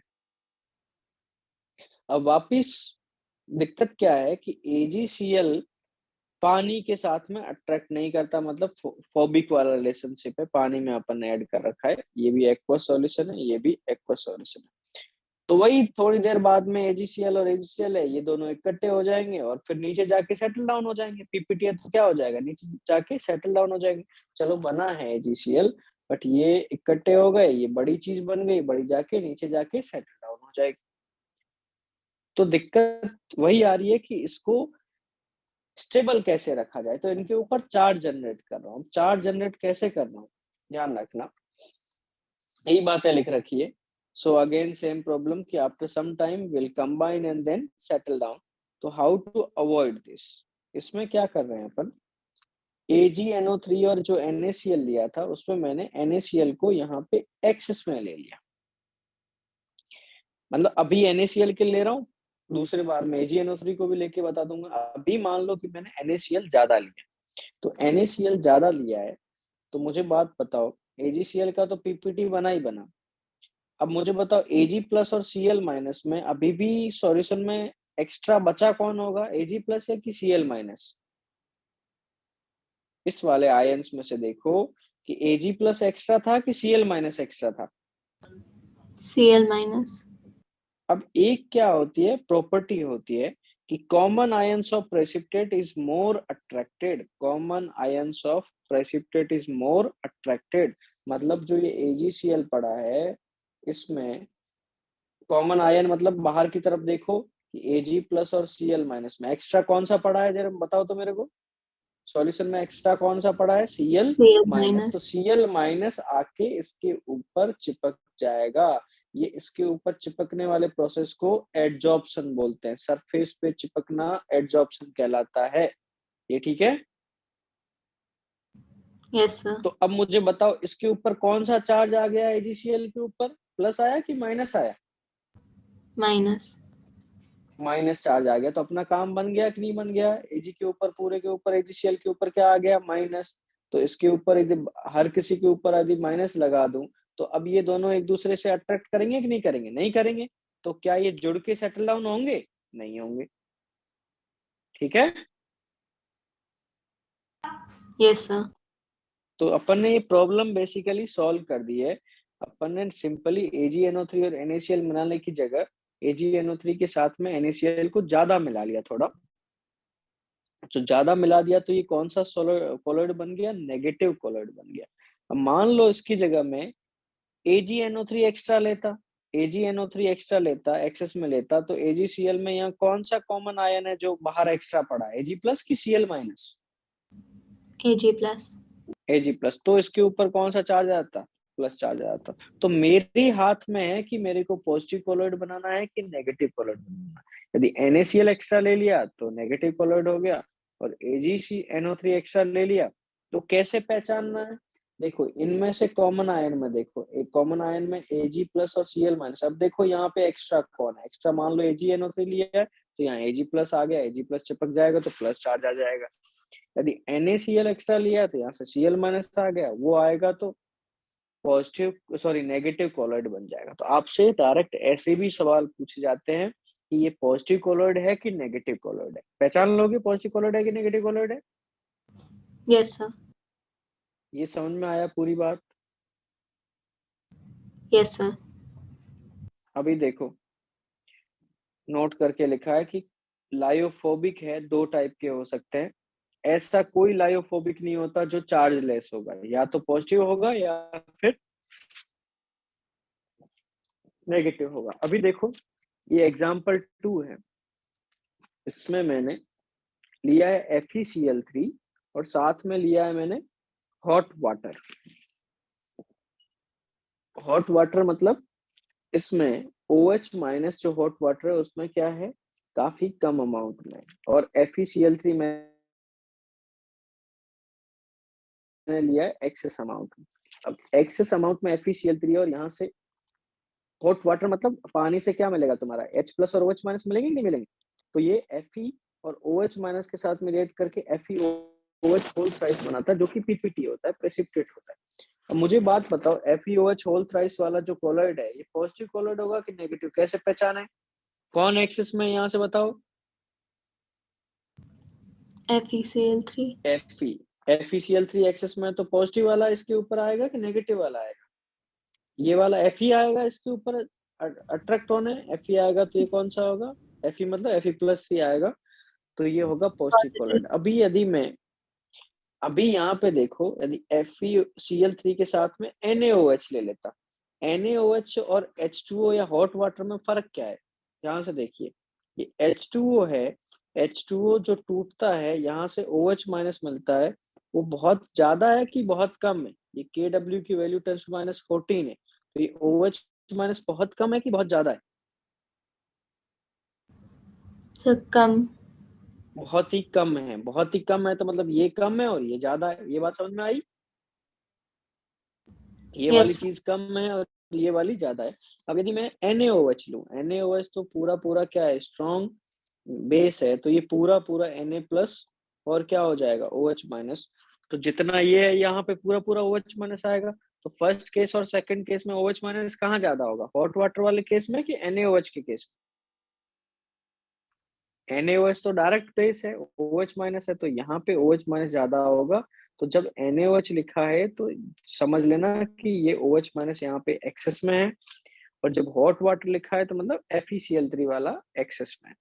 [SPEAKER 1] अब वापिस दिक्कत क्या है कि AgCl पानी के साथ में अट्रैक्ट नहीं करता, मतलब फोबिक वाला रिलेशनशिप है, पानी में अपन ने ऐड कर रखा है। ये भी एक्वस सॉल्यूशन है, ये भी एक्वस सॉल्यूशन है। तो वही थोड़ी देर बाद में AgCl और AgCl है, ये दोनों इकट्ठे हो जाएंगे और फिर नीचे जाके सेटल डाउन हो जाएंगे। पीपीटी है तो क्या हो जाएगा, नीचे जाके सेटल डाउन हो जाएंगे। चलो बना है AgCl, बट ये इकट्ठे हो गए, ये बड़ी चीज बन गई, बड़ी जाके नीचे जाके सेटल डाउन हो जाएगी। तो दिक्कत वही आ रही है कि इसको स्टेबल कैसे रखा जाए। तो इनके ऊपर चार्ज जनरेट कर रहा हूँ। चार्ज जनरेट कैसे कर रहा हूँ, ध्यान रखना, यही बातें लिख रखी है। सो अगेन सेम प्रॉब्लम कि after some time will combine and then settle down. तो हाउ टू अवॉइड दिस, इसमें क्या कर रहे हैं अपन, AgNO3 और जो NaCl लिया था उसमें मैंने NaCl को यहाँ पे एक्सेस में ले लिया। मतलब अभी NaCl के ले रहा हूँ, दूसरे बार में AgNO3 को भी लेके बता दूंगा। अभी मान लो कि मैंने NaCl ज्यादा लिया, तो NaCl ज्यादा लिया है, तो मुझे बात बताओ, AgCl का तो पीपीटी बना ही बना। अब मुझे बताओ Ag+ और Cl- में अभी भी सॉल्यूशन में एक्स्ट्रा बचा कौन होगा, Ag+ या कि Cl-? इस वाले आयंस में से देखो कि Ag+ एक्स्ट्रा था कि Cl- एक्स्ट्रा था।
[SPEAKER 2] Cl-।
[SPEAKER 1] अब एक क्या होती है, प्रॉपर्टी होती है कि common ions of precipitate is more attracted. Common ions of precipitate is more attracted, मतलब जो ये AgCl पड़ा है इसमें कॉमन आयन, मतलब बाहर की तरफ देखो कि Ag+ और Cl- में एक्स्ट्रा कौन सा पड़ा है, जरा बताओ तो मेरे को। सॉल्यूशन में एक्स्ट्रा कौन सा पड़ा है, Cl-। तो
[SPEAKER 2] Cl-।
[SPEAKER 1] Cl- आके इसके ऊपर चिपक जाएगा। ये इसके ऊपर चिपकने वाले प्रोसेस को एडजॉर्प्शन बोलते हैं। सरफेस पे चिपकना एडजॉर्प्शन कहलाता है। ये ठीक है।
[SPEAKER 2] Yes sir.
[SPEAKER 1] तो अब मुझे बताओ इसके ऊपर कौन सा चार्ज आ गया, AgCl के ऊपर प्लस आया कि माइनस आया?
[SPEAKER 2] माइनस।
[SPEAKER 1] माइनस चार्ज आ गया। तो अपना काम बन गया कि नहीं बन गया, Ag के ऊपर, पूरे के ऊपर AgCl के ऊपर क्या आ गया, माइनस। तो इसके ऊपर यदि हर किसी के ऊपर यदि माइनस लगा दूं, तो अब ये दोनों एक दूसरे से अट्रैक्ट करेंगे कि नहीं करेंगे, नहीं करेंगे। तो क्या ये जुड़ के सेटल डाउन होंगे, नहीं होंगे। ठीक है।
[SPEAKER 2] Yes sir.
[SPEAKER 1] तो अपन ने ये प्रॉब्लम बेसिकली सॉल्व कर दी है। अपन ने सिंपली AgNO3 और NaCl मिलाने की जगह AgNO3 के साथ में NaCl को ज्यादा मिला लिया थोड़ा। तो ज्यादा मिला दिया तो ये कौन सा कोलॉइड बन गया, नेगेटिव कोलॉइड बन गया। अब मान लो इसकी जगह में AgNO3 एक्स्ट्रा लेता, AgNO3 एक्स्ट्रा लेता, एक्सेस में लेता, तो AgCl में यहाँ कौन सा कॉमन आयन है जो बाहर एक्स्ट्रा पड़ा है, Ag+ की Cl-?
[SPEAKER 2] Ag+।
[SPEAKER 1] Ag+। तो इसके ऊपर कौन सा चार्ज आता, प्लस चार्ज आता। तो मेरे हाथ में है कि मेरे को पॉजिटिव कोलॉइड बनाना है कि नेगेटिव कोलॉइड बनाना है। यदि NaCl एक्स्ट्रा ले लिया तो नेगेटिव कोलॉइड हो गया, और AgNO3 एक्स्ट्रा ले लिया तो कैसे पहचानना है, देखो इनमें से कॉमन आयन में देखो, एक कॉमन आयन में Ag+ और Cl-। अब देखो यहाँ पे एक्स्ट्रा कौन है, एक्स्ट्रा मान लो AgNO3 लिया है तो यहाँ Ag+ आ गया, Ag+ चिपक जाएगा तो प्लस चार्ज आ जाएगा। यदि NaCl एक्स्ट्रा लिया है तो यहाँ से Cl- आ गया, वो आएगा तो पॉजिटिव सॉरी नेगेटिव कोलॉइड बन जाएगा। तो आपसे डायरेक्ट ऐसे भी सवाल पूछे जाते हैं कि ये पॉजिटिव कोलॉइड है कि नेगेटिव कोलॉइड है, पहचान लोगे पॉजिटिव कोलॉइड है कि नेगेटिव कोलॉइड है।
[SPEAKER 2] Yes sir.
[SPEAKER 1] ये समझ में आया पूरी बात।
[SPEAKER 2] Yes sir.
[SPEAKER 1] अभी देखो नोट करके लिखा है कि लायोफोबिक है, दो टाइप के हो सकते हैं। ऐसा कोई लायोफोबिक नहीं होता जो चार्जलेस होगा, या तो पॉजिटिव होगा या फिर नेगेटिव होगा। अभी देखो ये एग्जाम्पल 2 है, इसमें मैंने लिया है FeCl3 और साथ में लिया है मैंने हॉट वाटर। हॉट वाटर मतलब इसमें OH- जो हॉट वाटर है उसमें क्या है, काफी कम अमाउंट में, और FeCl3 मैंने लिया है एक्सेस अमाउंट में। अब एक्सेस अमाउंट में FeCl3 और यहाँ से हॉट वाटर मतलब पानी से क्या मिलेगा तुम्हारा, H+ और OH- मिलेंगे नहीं मिलेंगे, तो ये Fe और OH- के साथ में रिएक्ट करके FeOH होल थ्राइस बनाता है, जो कि PPT होता है, प्रेसिपिटेट होता है। अब मुझे बात बताओ, FeOH होल थ्राइस वाला जो कोलॉइड है, ये पॉजिटिव कोलॉइड होगा कि नेगेटिव, कैसे पहचाने, कौन एक्सिस में, यहाँ से बताओ।
[SPEAKER 2] FeCl3।
[SPEAKER 1] FeCl3 एक्सिस में तो पॉजिटिव वाला इसके ऊपर आएगा कि नेगेटिव वाला आएगा, ये वाला Fe आएगा इसके ऊपर अट्रैक्ट होने, Fe आएगा तो ये कौन सा होगा, Fe मतलब Fe+3 आएगा, तो ये होगा पॉजिटिव कोलॉइड। अभी यहाँ पे देखो, यदि FeCl3 के साथ में NaOH ले लेता, NaOH और H2O या हॉट वाटर में फर्क क्या है, ध्यान से देखिए, ये H2O है, H2O जो टूटता है यहाँ से OH- मिलता है, वो बहुत ज्यादा है कि बहुत कम है, ये Kw की वैल्यू 10⁻14 है, तो ये OH- बहुत कम है कि बहुत ज्यादा है,
[SPEAKER 2] तो कम।
[SPEAKER 1] बहुत ही कम है, बहुत ही कम है, तो मतलब ये कम है और ये ज्यादा है, ये बात समझ में आई, ये वाली
[SPEAKER 2] यस।
[SPEAKER 1] चीज कम है और ये वाली ज्यादा है। अब यदि मैं NaOH लूं, NaOH तो पूरा पूरा क्या है, स्ट्रॉन्ग बेस है, तो ये पूरा पूरा Na+ और क्या हो जाएगा, OH-, तो जितना ये है यहाँ पे पूरा पूरा OH- आएगा, तो फर्स्ट केस और सेकंड केस में OH- कहाँ ज्यादा होगा, हॉट वाटर वाले केस में कि NaOH के केस में, NaOH तो डायरेक्ट बेस है, OH- है, तो यहाँ पे OH- ज्यादा होगा, तो जब NaOH लिखा है तो समझ लेना कि ये OH- यहाँ पे एक्सेस में है, और जब हॉट वाटर लिखा है तो मतलब FeCl3 वाला एक्सेस में है।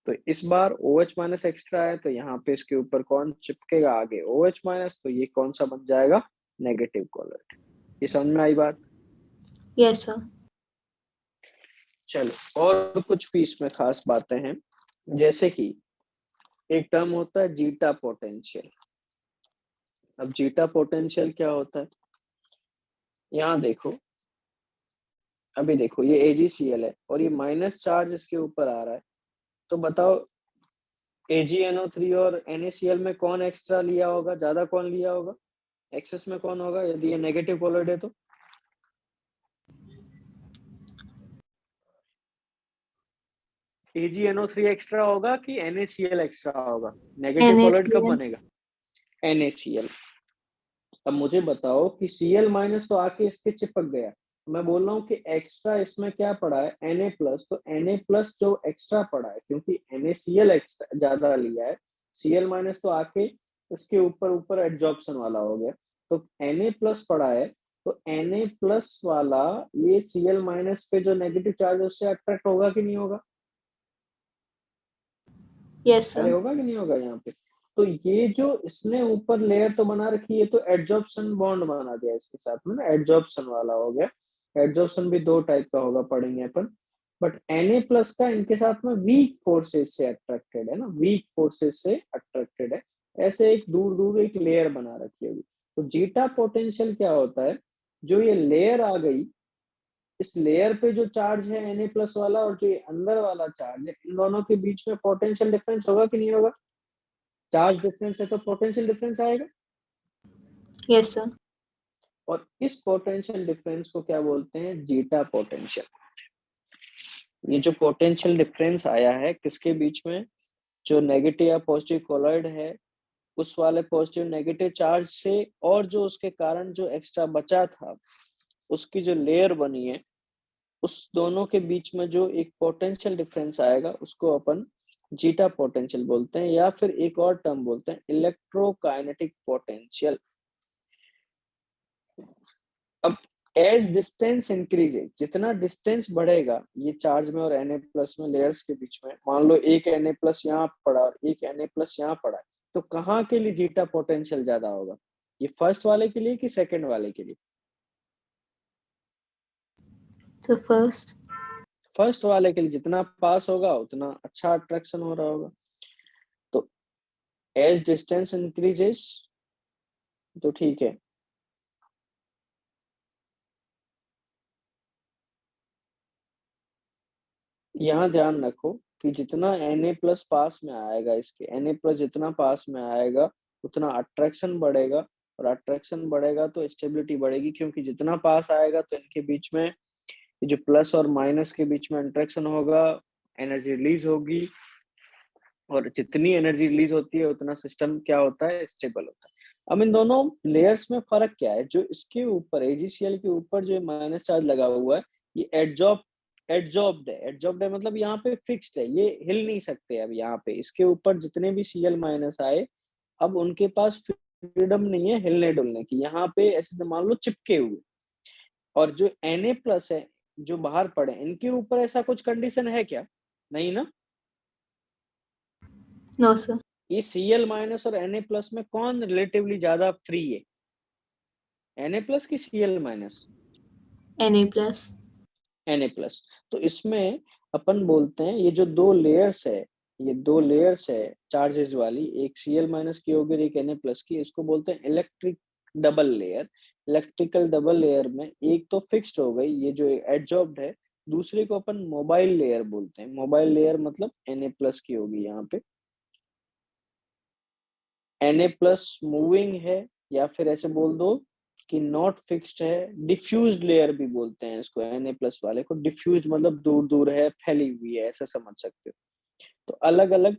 [SPEAKER 1] तो इस बार OH- एक्स्ट्रा है, तो यहाँ पे इसके ऊपर कौन चिपकेगा आगे, OH-, तो ये कौन सा बन जाएगा, नेगेटिव कोलॉइड। ये समझ में आई बात।
[SPEAKER 2] Yes sir.
[SPEAKER 1] चलो, और कुछ भी इसमें खास बातें हैं, जैसे कि एक टर्म होता है जीटा पोटेंशियल। अब जीटा पोटेंशियल क्या होता है, यहाँ देखो, अभी देखो ये AgCl है और ये माइनस चार्ज इसके ऊपर आ रहा है, तो बताओ AgNO3 और NaCl में कौन एक्स्ट्रा लिया होगा, ज्यादा कौन लिया होगा, एक्सेस में कौन होगा, यदि ये नेगेटिव कोलॉइड है तो AgNO3 एक्स्ट्रा होगा कि NaCl एक्स्ट्रा होगा, नेगेटिव कोलॉइड कब
[SPEAKER 2] NaCl।
[SPEAKER 1] बनेगा, NaCl। अब मुझे बताओ कि Cl- तो आके इसके चिपक गया, मैं बोल रहा हूँ कि एक्स्ट्रा इसमें क्या पड़ा है, Na+, तो Na+ जो एक्स्ट्रा पड़ा है, क्योंकि NaCl एक्स्ट्रा ज्यादा लिया है, Cl- तो आके इसके ऊपर ऊपर एडजॉर्प्शन वाला हो गया, तो Na+ पड़ा है, तो Na+ वाला ये Cl- पे जो नेगेटिव चार्ज है उससे अट्रैक्ट होगा कि नहीं होगा,
[SPEAKER 2] यस
[SPEAKER 1] अरे
[SPEAKER 2] सर।
[SPEAKER 1] होगा कि नहीं होगा यहाँ पे, तो ये जो इसने ऊपर लेयर तो बना रखी है, तो एडजॉर्प्शन बॉन्ड बना दिया इसके साथ में ना, एडजॉर्प्शन वाला हो गया। एडजॉर्प्शन भी दो टाइप का होगा, पढ़ेंगे अपन, बट Na+ का इनके साथ में वीक फोर्सेस से अट्रैक्टेड है ना, वीक फोर्सेस से अट्रैक्टेड है, ऐसे एक दूर दूर एक लेयर बना रखी होगी। तो जीटा पोटेंशियल क्या होता है, जो ये लेयर आ गई, इस लेयर पे जो चार्ज है Na+ वाला और जो ये अंदर वाला चार्ज है, इन दोनों के बीच में पोटेंशियल डिफरेंस होगा कि नहीं होगा, चार्ज डिफरेंस है तो पोटेंशियल डिफरेंस आएगा,
[SPEAKER 2] यस सर।
[SPEAKER 1] और इस पोटेंशियल डिफरेंस को क्या बोलते हैं, जीटा पोटेंशियल। ये जो पोटेंशियल डिफरेंस आया है किसके बीच में, जो नेगेटिव या पॉजिटिव कोलॉइड है उस वाले पॉजिटिव नेगेटिव चार्ज से, और जो उसके कारण जो एक्स्ट्रा बचा था उसकी जो लेयर बनी है, उस दोनों के बीच में जो एक पोटेंशियल डिफरेंस आएगा उसको अपन जीटा पोटेंशियल बोलते हैं, या फिर एक और टर्म बोलते हैं इलेक्ट्रोकाइनेटिक पोटेंशियल। अब एज डिस्टेंस इंक्रीजेज, जितना डिस्टेंस बढ़ेगा ये चार्ज में और Na+ में लेयर्स के बीच में, मान लो एक Na+ यहाँ पड़ा और एक Na+ यहाँ पड़ा है, तो कहाँ के लिए जीटा पोटेंशियल ज्यादा होगा, ये फर्स्ट वाले के लिए कि सेकंड वाले के लिए,
[SPEAKER 2] तो फर्स्ट।
[SPEAKER 1] फर्स्ट वाले के लिए, जितना पास होगा उतना अच्छा अट्रैक्शन हो रहा होगा, तो एज डिस्टेंस इंक्रीजेस, तो ठीक है। यहाँ ध्यान रखो कि जितना Na+ पास में आएगा, इसके Na+ जितना पास में आएगा उतना अट्रैक्शन बढ़ेगा, और अट्रैक्शन बढ़ेगा तो स्टेबिलिटी बढ़ेगी, क्योंकि जितना पास आएगा तो इनके बीच में ये जो प्लस और माइनस के बीच में इंटरेक्शन होगा, एनर्जी रिलीज होगी, और जितनी एनर्जी रिलीज होती है उतना सिस्टम क्या होता है, स्टेबल होता है। अब इन दोनों लेयर्स में फर्क क्या है, जो इसके ऊपर AgCl के ऊपर जो माइनस चार्ज लगा हुआ है, ये एडजॉर्ब्ड है मतलब यहाँ पे फिक्स्ड है, ये हिल नहीं सकते। अब यहाँ पे इसके ऊपर जितने भी Cl- आए, अब उनके पास फ्रीडम नहीं है हिलने डुलने की, यहाँ पे ऐसे मान लो चिपके हुए। और जो Na+ है जो बाहर पड़े, इनके ऊपर ऐसा कुछ कंडीशन है क्या? नहीं ना।
[SPEAKER 2] No sir.
[SPEAKER 1] ये Cl- और Na+ में कौन रिलेटिवली ज्यादा फ्री है, Na+ की Cl-?
[SPEAKER 2] Na+।
[SPEAKER 1] Na+। तो इसमें अपन बोलते हैं ये जो दो लेयर्स है, ये दो लेयर्स है चार्जेस वाली, एक Cl- की होगी और एक Na+ की, इसको बोलते हैं electric double layer. Electrical double layer में एक तो फिक्स्ड हो गई, ये जो एडजॉर्ब्ड है, दूसरे को अपन मोबाइल लेयर बोलते हैं। मोबाइल लेयर मतलब Na+ की होगी यहाँ पे। Na+ मूविंग है, या फिर ऐसे बोल दो कि नॉट फिक्स्ड है। डिफ्यूज्ड लेयर भी बोलते हैं इसको, Na+ वाले को। डिफ्यूज्ड मतलब दूर दूर है, फैली हुई है, ऐसा समझ सकते हो। तो अलग अलग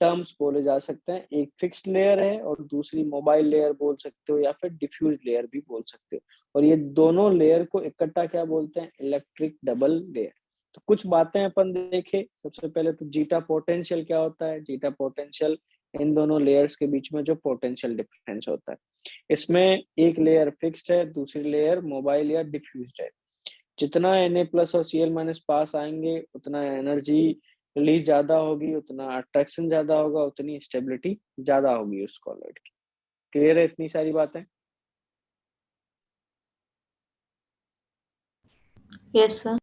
[SPEAKER 1] टर्म्स बोले जा सकते हैं, एक फिक्स्ड लेयर है और दूसरी मोबाइल लेयर बोल सकते हो, या फिर डिफ्यूज लेयर भी बोल सकते हो। और ये दोनों लेयर को इकट्ठा क्या बोलते हैं, इलेक्ट्रिक डबल लेयर। तो कुछ बातें अपन देखे, सबसे पहले तो जीटा पोटेंशियल क्या होता है। जीटा पोटेंशियल इन दोनों लेयर्स के बीच में जो पोटेंशियल डिफरेंस होता है, इसमें एक लेयर फिक्स्ड है, दूसरी लेयर मोबाइल या डिफ्यूज्ड है। जितना Na+ और Cl- पास आएंगे उतना एनर्जी रिलीज ज्यादा होगी, उतना अट्रैक्शन ज्यादा होगा, उतनी स्टेबिलिटी ज्यादा होगी उस कॉलॉइड की। क्लियर है इतनी सारी बातें?
[SPEAKER 2] Yes sir.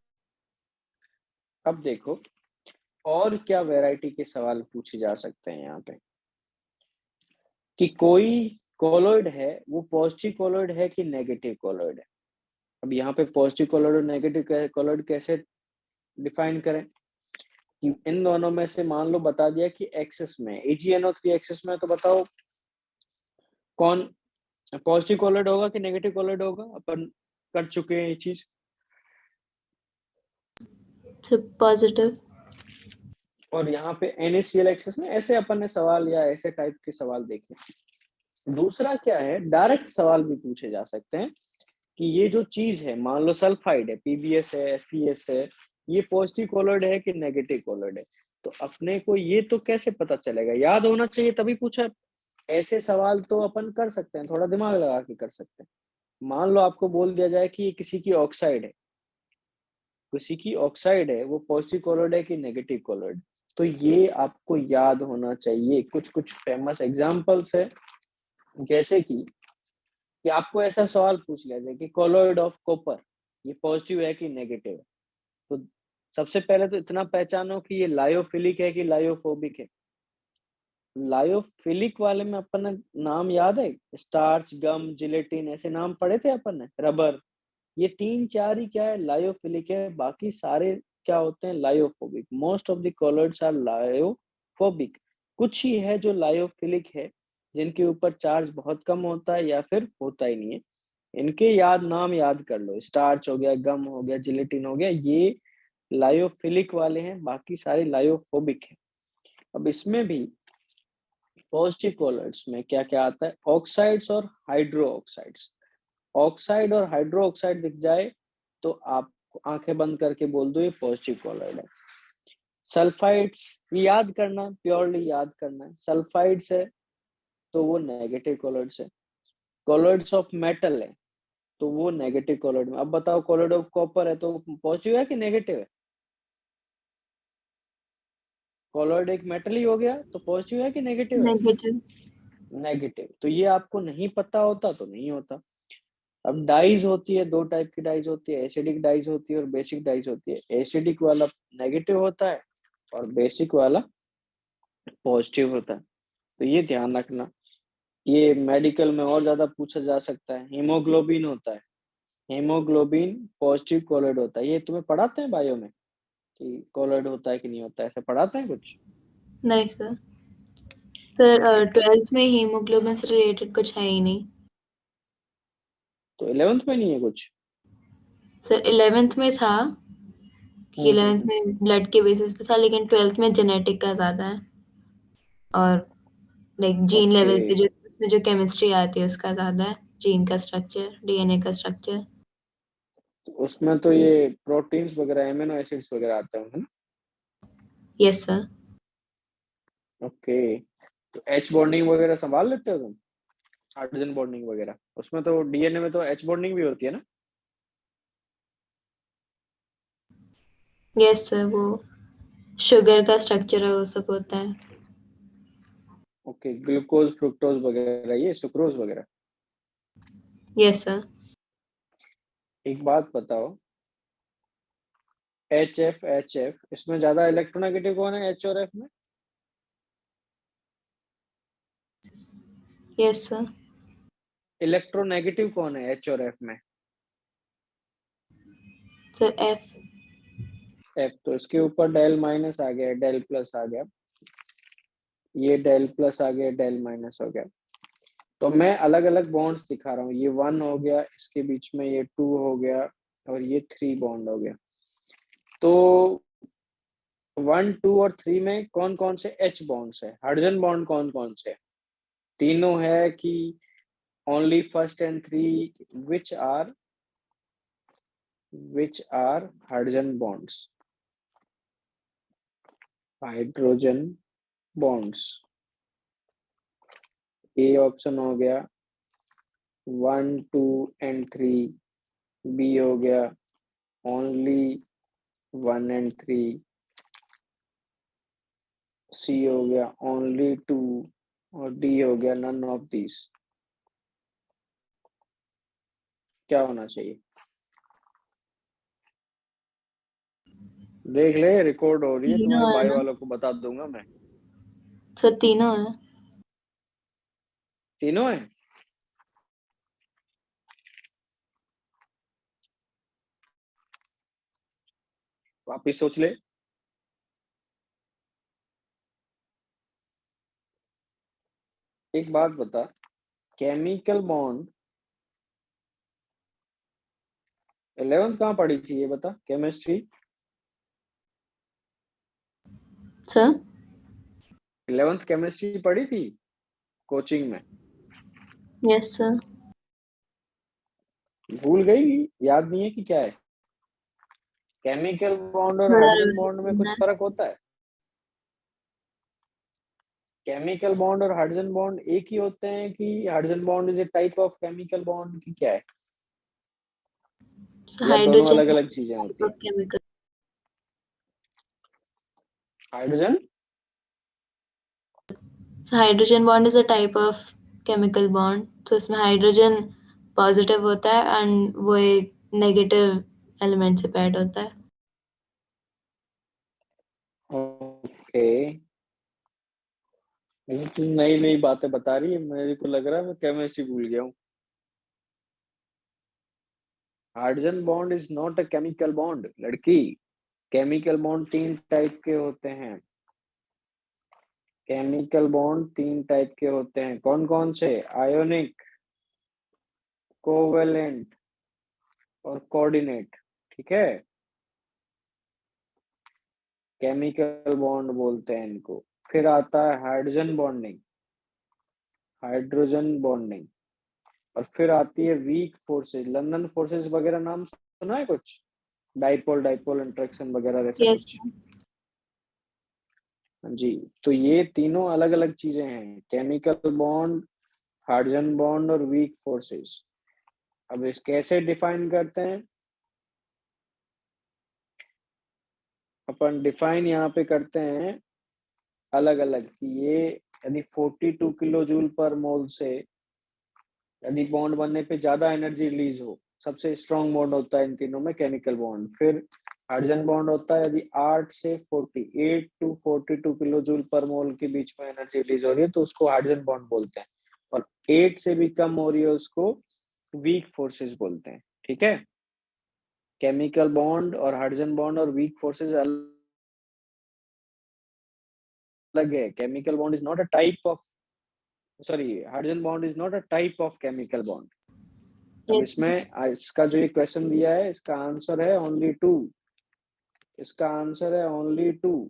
[SPEAKER 1] अब देखो और क्या वैरायटी के सवाल पूछे जा सकते हैं यहाँ पे, कि कोई कॉलॉइड है वो पॉजिटिव कॉलॉइड है कि नेगेटिव कॉलॉइड है। अब यहाँ पे पॉजिटिव कॉलॉइड और नेगेटिव कॉलॉइड कैसे डिफाइन करें, कि इन दोनों में से मान लो बता दिया कि एक्सेस में AgNO3 एक्सेस में, तो बताओ कौन पॉजिटिव कॉलॉइड होगा कि नेगेटिव कॉलॉइड होगा। अपन कर चुके हैं ये चीज।
[SPEAKER 2] Sir positive.
[SPEAKER 1] और यहाँ पे NaCl एक्सेस में ऐसे अपन ने सवाल या ऐसे टाइप के सवाल देखे। दूसरा क्या है, डायरेक्ट सवाल भी पूछे जा सकते हैं कि ये जो चीज है, मान लो सल्फाइड है, PbS है, FeS है, ये पॉजिटिव कॉलॉइड है कि नेगेटिव कॉलॉइड है। तो अपने को ये तो कैसे पता चलेगा, याद होना चाहिए तभी पूछा। ऐसे सवाल तो अपन कर सकते हैं, थोड़ा दिमाग लगा के कर सकते हैं। मान लो आपको बोल दिया जाए कि ये किसी की ऑक्साइड है, किसी की ऑक्साइड है, वो पॉजिटिव कॉलॉइड है कि नेगेटिव कॉलॉइड, तो ये आपको याद होना चाहिए। कुछ कुछ फेमस एग्जांपल्स है, जैसे कि आपको ऐसा सवाल पूछ लिया जाए कि कॉलॉइड ऑफ कॉपर ये पॉजिटिव है कि नेगेटिव है, तो सबसे पहले तो इतना पहचानो कि ये लायोफिलिक है कि लायोफोबिक है। लायोफिलिक वाले में अपन ने नाम याद है, स्टार्च, गम, जिलेटिन, ऐसे नाम पढ़े थे अपन ने, रबर। ये 3-4 ही क्या है, लायोफिलिक है, बाकी सारे क्या होते हैं, lyophobic. Most of the colloids are lyophobic. कुछ ही है जो लायोफिलिक है, जिनके ऊपर चार्ज बहुत कम होता है या फिर होता ही नहीं है। इनके नाम याद कर लो, स्टार्च हो गया, गम हो गया, जिलेटिन हो गया, ये लायोफिलिक वाले हैं, बाकी सारे लायोफोबिक हैं। अब इसमें भी पॉजिटिव कॉलॉइड्स में क्या क्या आता है, ऑक्साइड्स और हाइड्रो ऑक्साइड्स। ऑक्साइड और हाइड्रो ऑक्साइड दिख जाए तो आप आंखें बंद करके बोल दो ये पॉजिटिव कॉलॉइड है। सल्फाइड्स याद करना है, प्योरली याद करना है। सल्फाइड्स है तो वो नेगेटिव कॉलॉइड्स है। कॉलॉइड्स ऑफ मेटल है तो वो नेगेटिव कॉलॉइड में। अब बताओ कॉलॉइड ऑफ कॉपर है तो पॉजिटिव है कि नेगेटिव है? कॉलॉइड एक मेटल ही हो गया तो पॉजिटिव है कि नेगेटिव है?
[SPEAKER 2] नेगेटिव।
[SPEAKER 1] नेगेटिव। तो ये आपको नहीं पता होता तो नहीं होता। अब डाइज होती है, दो टाइप की डाइज होती है, एसिडिक डाइज होती है और बेसिक डाइज होती है। एसिडिक वाला नेगेटिव होता है और बेसिक वाला पॉजिटिव होता है, तो ये ध्यान रखना। ये मेडिकल में और ज्यादा पूछा जा सकता है। हीमोग्लोबिन होता है, हीमोग्लोबिन पॉजिटिव कॉलॉइड होता है, ये तुम्हें पढ़ाते हैं बायो में। कि कोलॉइड होता है कि नहीं होता है, ऐसे पढ़ाते हैं कुछ?
[SPEAKER 2] नहीं सर। सर 12th में हीमोग्लोबिन से रिलेटेड कुछ है ही नहीं।
[SPEAKER 1] तो 11th में नहीं है कुछ?
[SPEAKER 2] सर 11th में था कि 11th
[SPEAKER 1] हम्म।
[SPEAKER 2] में ब्लड के बेसिस पे था, लेकिन 12th में जेनेटिक का ज्यादा है, और लाइक जीन
[SPEAKER 1] ओके।
[SPEAKER 2] लेवल पे जो उसमें जो केमिस्ट्री आती है उसका ज्यादा है, जीन का स्ट्रक्चर, डीएनए का स्ट्रक्चर।
[SPEAKER 1] तो उसमें तो ये प्रोटीन्स वगैरह, एमिनो एसिड्स वगैरह आते हैं, है ना?
[SPEAKER 2] Yes sir.
[SPEAKER 1] ओके। तो एच बॉन्डिंग वगैरह संभाल लेते हो तुम? हाइड्रोजन बॉन्डिंग वगैरह, उसमें तो डीएनए में तो एच बॉन्डिंग भी होती है ना?
[SPEAKER 2] यस सर, वो शुगर का स्ट्रक्चर है, वो सब होता है।
[SPEAKER 1] ओके, ग्लूकोज फ्रुक्टोज वगैरह, ये सुक्रोज वगैरह।
[SPEAKER 2] Yes sir.
[SPEAKER 1] एक बात बताओ, एच एफ इसमें ज्यादा इलेक्ट्रोनेगेटिव कौन है, एच और एफ में?
[SPEAKER 2] Yes sir.
[SPEAKER 1] इलेक्ट्रोनेगेटिव कौन है एच और एफ में?
[SPEAKER 2] Sir F.
[SPEAKER 1] एफ, तो इसके ऊपर डेल माइनस आ गया, डेल प्लस आ गया, ये डेल प्लस आ गया, डेल माइनस हो गया। तो मैं अलग अलग बॉन्ड्स दिखा रहा हूँ, ये 1 हो गया, इसके बीच में ये 2 हो गया, और ये 3 बॉन्ड हो गया। तो 1, 2 और 3 में कौन कौन से एच बॉन्ड्स है, हाइड्रोजन बॉन्ड कौन कौन से है? तीनों है कि only first and three? Which are which are hydrogen bonds, hydrogen bonds? A option हो गया 1, 2 एंड 3। बी हो गया ओनली 1 एंड 3। सी हो गया ओनली 2। और डी हो गया नन ऑफ दीज। क्या होना चाहिए? देख ले, रिकॉर्ड हो रही है,
[SPEAKER 2] तीनों
[SPEAKER 1] तुम्हारे
[SPEAKER 2] है
[SPEAKER 1] बायो
[SPEAKER 2] ना?
[SPEAKER 1] वालों को बता दूंगा मैं।
[SPEAKER 2] सर तीनों है।
[SPEAKER 1] तीनों है? वापिस सोच ले। एक बात बता, केमिकल बॉन्ड 11th कहाँ पढ़ी थी ये बता, केमिस्ट्री
[SPEAKER 2] सर
[SPEAKER 1] 11th केमिस्ट्री पढ़ी थी कोचिंग में?
[SPEAKER 2] Yes sir.
[SPEAKER 1] भूल गई, याद नहीं है कि क्या है? केमिकल बॉन्ड और
[SPEAKER 2] थोड़ा
[SPEAKER 1] हाइड्रोजन
[SPEAKER 2] रिवाइज
[SPEAKER 1] बॉन्ड में
[SPEAKER 2] करना
[SPEAKER 1] कुछ
[SPEAKER 2] है।
[SPEAKER 1] फर्क होता है? केमिकल बॉन्ड और हाइड्रोजन बॉन्ड एक ही होते हैं, कि hydrogen bond is a type of chemical bond, की क्या है, या दोनों
[SPEAKER 2] हाइड्रोजन
[SPEAKER 1] अलग अलग चीजें होती है?
[SPEAKER 2] Chemical.
[SPEAKER 1] Hydrogen
[SPEAKER 2] hydrogen bond is a type of chemical bond, तो इसमें हाइड्रोजन पॉजिटिव होता है एंड वो एक नेगेटिव एलिमेंट से पैड होता है।
[SPEAKER 1] ओके। तू नई नई बातें बता रही है, मेरे को लग रहा है मैं केमिस्ट्री भूल गया हूँ। Hydrogen bond is not a chemical bond लड़की। केमिकल बॉन्ड 3 टाइप के होते हैं। केमिकल बॉन्ड 3 टाइप के होते हैं, कौन कौन से? आयोनिक, कोवेलेंट और कोऑर्डिनेट। ठीक है, केमिकल बॉन्ड बोलते हैं इनको। फिर आता है हाइड्रोजन बॉन्डिंग, हाइड्रोजन बॉन्डिंग। और फिर आती है वीक फोर्सेस, लंदन फोर्सेस वगैरह नाम सुना है कुछ? डाइपोल डाइपोल इंटरेक्शन वगैरह ऐसा
[SPEAKER 2] यस।
[SPEAKER 1] कुछ? हाँ जी। तो ये तीनों अलग अलग चीजें हैं, केमिकल बॉन्ड, हाइड्रोजन बॉन्ड और वीक फोर्सेस। अब इस कैसे डिफाइन करते हैं? अपन डिफाइन यहाँ पे करते हैं अलग अलग, कि ये यदि 42 किलो जूल पर मोल से यदि बॉन्ड बनने पे ज्यादा एनर्जी रिलीज हो, सबसे स्ट्रॉन्ग बॉन्ड होता है इन तीनों में केमिकल बॉन्ड। फिर हाइड्रोजन बॉन्ड होता है यदि 8 से 48 टू 42 किलो जूल पर मोल के बीच में एनर्जी रिलीज हो रही है तो उसको हाइड्रोजन बॉन्ड बोलते हैं। और 8 से भी कम हो रही है उसको वीक फोर्सेस बोलते हैं। ठीक है, केमिकल बॉन्ड और हाइड्रोजन बॉन्ड और वीक फोर्सेस अलग है. Chemical bond is not a type of, sorry, hydrogen bond is not a type of chemical bond. अब
[SPEAKER 2] Yes.
[SPEAKER 1] इसमें इसका जो ये क्वेश्चन दिया है, इसका आंसर है ओनली 2. इसका आंसर है ओनली 2.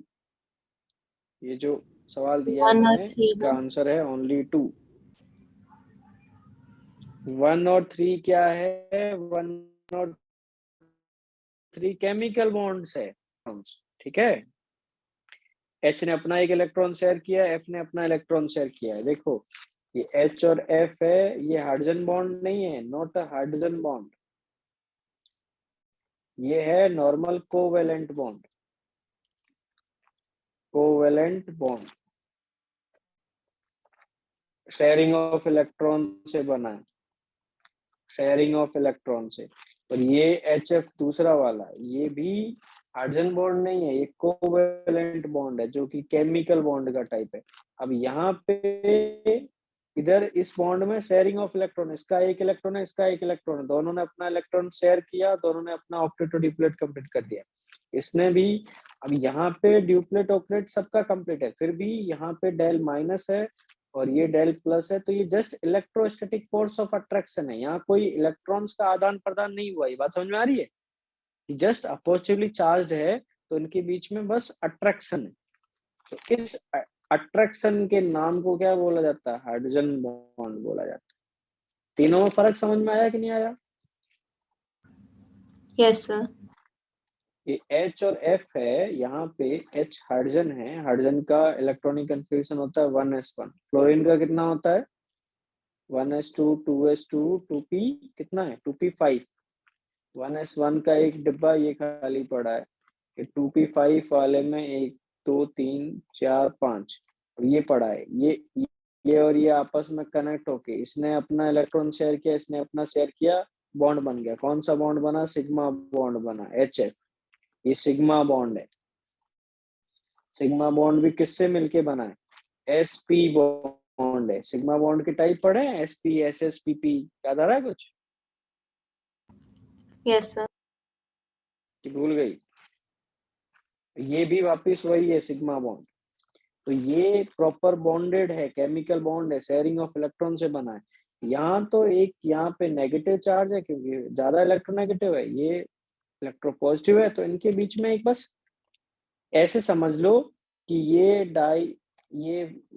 [SPEAKER 1] ये जो सवाल दिया है
[SPEAKER 2] 1 और
[SPEAKER 1] मैंने,
[SPEAKER 2] 3
[SPEAKER 1] इसका
[SPEAKER 2] ना?
[SPEAKER 1] आंसर है ओनली 2. 1 और 3 क्या है? 1 और 3 केमिकल बॉन्ड्स है. ठीक है. H ने अपना एक इलेक्ट्रॉन शेयर किया, F ने अपना इलेक्ट्रॉन शेयर किया है. देखो, ये H और F है, ये हाइड्रोजन बॉन्ड नहीं है, नॉट अ हाइड्रोजन बॉन्ड. ये है normal covalent bond. Covalent bond sharing of electron से बना है, शेयरिंग ऑफ इलेक्ट्रॉन से. और ये HF दूसरा वाला, ये भी हाइड्रोजन बॉन्ड नहीं है, ये कोवेलेंट बॉन्ड है, जो कि केमिकल बॉन्ड का टाइप है. अब यहाँ पे इधर इस बॉन्ड में शेयरिंग ऑफ इलेक्ट्रॉन, इसका एक इलेक्ट्रॉन है, इसका एक इलेक्ट्रॉन है, दोनों ने अपना इलेक्ट्रॉन शेयर किया, दोनों ने अपना ऑक्टेट और डिप्लेट कंप्लीट कर दिया. इसने भी. अब यहाँ पे ड्यूप्लेट ऑक्टेट सबका कंप्लीट है, फिर भी यहाँ पे डेल माइनस है और ये डेल प्लस है, तो ये just electrostatic force of attraction है. यहाँ कोई इलेक्ट्रॉन्स का आदान प्रदान नहीं हुआ. ये बात समझ में आ रही है कि जस्ट अपोजिटिवली चार्ज्ड है, तो इनके बीच में बस अट्रैक्शन है. तो इस अट्रैक्शन के नाम को क्या बोला जाता है? हाइड्रोजन बॉन्ड बोला जाता है. तीनों में फर्क समझ में आया कि नहीं आया?
[SPEAKER 2] Yes, sir.
[SPEAKER 1] ये H और F है, यहाँ पे H हाइड्रोजन है, हाइड्रोजन का इलेक्ट्रॉनिक कन्फिग्रेशन होता है 1s1. फ्लोरीन का कितना होता है? 1s2 2s2 2p कितना है? 2p5. 1s1 का एक डिब्बा ये खाली पड़ा है. 2p5 वाले में 1 2 3 4 5 और ये पड़ा है. ये और ये आपस में कनेक्ट होके, इसने अपना इलेक्ट्रॉन शेयर किया, इसने अपना शेयर किया, बॉन्ड बन गया. कौन सा बॉन्ड बना? सिग्मा बॉन्ड बना, HF. ये सिग्मा बॉन्ड है. सिग्मा बॉन्ड भी किससे मिलके बना है? sp बॉन्ड है. सिग्मा बॉन्ड के टाइप पढ़े हैं, sp ss pp, याद आ रहा है कुछ
[SPEAKER 2] Yes, sir.
[SPEAKER 1] कि भूल गई? ये भी वापस वही है, सिग्मा बॉन्ड. तो ये प्रॉपर बॉन्डेड है, केमिकल बॉन्ड है, शेयरिंग ऑफ इलेक्ट्रॉन से बना है. यहाँ तो एक यहाँ पे नेगेटिव चार्ज है, क्योंकि ज्यादा इलेक्ट्रोनेगेटिव है, ये इलेक्ट्रोपॉजिटिव है, तो इनके बीच में एक बस ऐसे समझ लो कि ये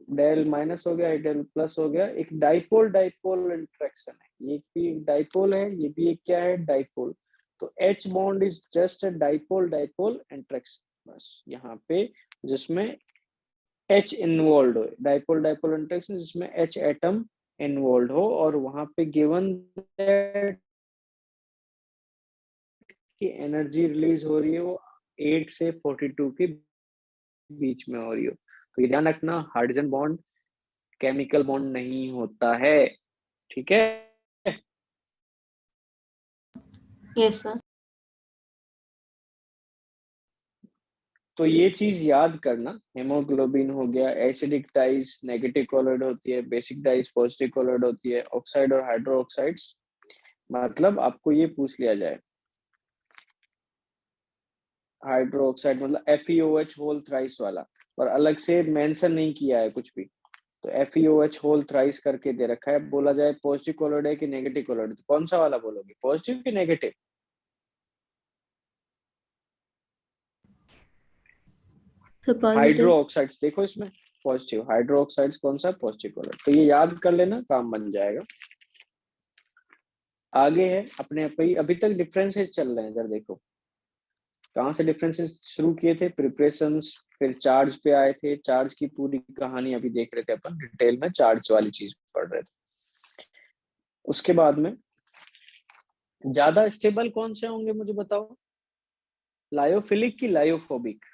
[SPEAKER 1] डेल माइनस हो गया, ये डेल प्लस हो गया, एक डाइपोल डाइपोल इंटरेक्शन है. ये भी एक डाइपोल है, ये भी एक क्या है? डाइपोल. तो H bond is just a dipole dipole interaction, बस यहाँ पे, जिसमें H इन्वॉल्व हो, डाइपोल डाइपोल इंटरेक्शन जिसमें H एटम इन्वॉल्व हो, और वहां पे गिवन की एनर्जी रिलीज हो रही है वो 8 से 42 के बीच में हो रही हो. तो ये ध्यान रखना, हाइड्रोजन बॉन्ड केमिकल बॉन्ड नहीं होता है. ठीक है.
[SPEAKER 2] Yes, sir.
[SPEAKER 1] तो ये चीज याद करना, हेमोग्लोबिन हो गया, एसिडिक डाइज नेगेटिव कोलोइड होती है, बेसिक डाइज पॉजिटिव कोलोइड होती है, ऑक्साइड और हाइड्रो ऑक्साइड्स. मतलब आपको ये पूछ लिया जाए, हाइड्रो ऑक्साइड मतलब FeOH होल थ्राइस वाला, और अलग से मेंशन नहीं किया है कुछ भी, तो FeOH होल थ्राइस करके दे रखा है. बोला जाए पॉजिटिव कोलोइड है कि नेगेटिव कोलोइड, तो कौन सा वाला बोलोगे? पॉजिटिव कि negative?
[SPEAKER 2] So
[SPEAKER 1] hydro
[SPEAKER 2] positive.
[SPEAKER 1] Oxides देखो इसमें, पॉजिटिव. हाइड्रो ऑक्साइड्स कौन सा? Positive colloid. तो ये याद कर लेना, काम बन जाएगा. आगे है अपने अभी तक डिफरेंसेस चल रहे हैं. इधर देखो कहाँ से डिफरेंसेस शुरू किए थे, प्रिपरेशंस, फिर चार्ज पे आए थे. चार्ज की पूरी कहानी अभी देख रहे थे अपन डिटेल में, चार्ज वाली चीज पढ़ रहे थे. उसके बाद में ज्यादा स्टेबल कौन से होंगे मुझे बताओ, लायोफिलिक की लायोफोबिक?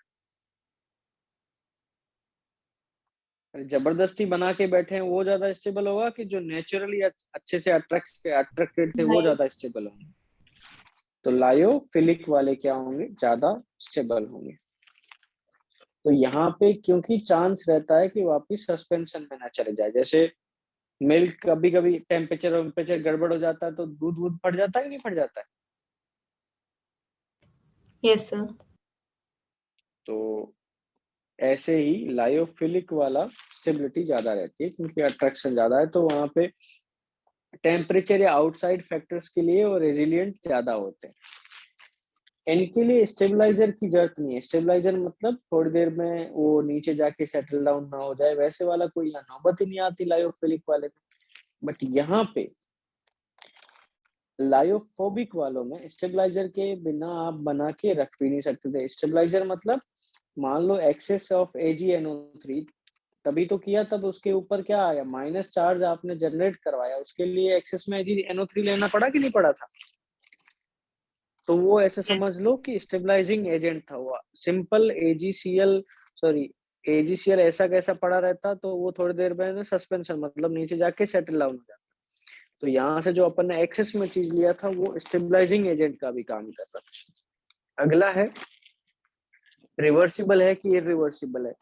[SPEAKER 1] जबरदस्ती बना के बैठे हैं वो ज्यादा स्टेबल होगा, कि जो नेचुरली अच्छे से अट्रैक्टेड थे वो
[SPEAKER 2] Right.
[SPEAKER 1] ज्यादा स्टेबल होंगे? तो लायोफिलिक वाले क्या होंगे? ज्यादा स्टेबल होंगे. तो यहाँ पे क्योंकि चांस रहता है कि वापिस सस्पेंशन में ना चले जाए, जैसे मिल्क कभी कभी टेम्परेचर गड़बड़ हो जाता है तो दूध वूध फट जाता है कि नहीं फट जाता है?
[SPEAKER 2] Yes sir.
[SPEAKER 1] तो ऐसे ही लायोफिलिक वाला स्टेबिलिटी ज्यादा रहती है क्योंकि अट्रैक्शन ज्यादा है, तो वहां पे टेम्परेचर या आउटसाइड फैक्टर्स के लिए वो रेजिलियंट ज्यादा होते हैं। इनके लिए स्टेबलाइजर की जरूरत नहीं है। स्टेबलाइजर मतलब थोड़ी देर में वो नीचे जाके सेटल डाउन ना हो जाए, वैसे वाला कोई यहाँ नौबत ही नहीं आती लायोफिलिक वाले में। बट यहाँ पे लायोफोबिक वालों में स्टेबलाइजर के बिना आप बना के रख भी नहीं सकते थे। स्टेबलाइजर मतलब मान लो एक्सेस ऑफ AgNO3 तभी तो किया, तब उसके ऊपर क्या आया, माइनस चार्ज आपने जनरेट करवाया, उसके लिए एक्सेस में AgNO3 लेना पड़ा कि नहीं पड़ा था। तो वो ऐसे समझ लो कि स्टेबलाइजिंग एजेंट था वो। सिंपल AgCl ऐसा कैसा पड़ा रहता तो वो थोड़ी देर में सस्पेंशन मतलब नीचे जाके सेटल डाउन हो जाता। तो यहाँ से जो अपन ने एक्सेस में चीज लिया था वो स्टेबलाइजिंग एजेंट का भी काम कर रहा था। अगला है रिवर्सिबल है कि इरिवर्सिबल है।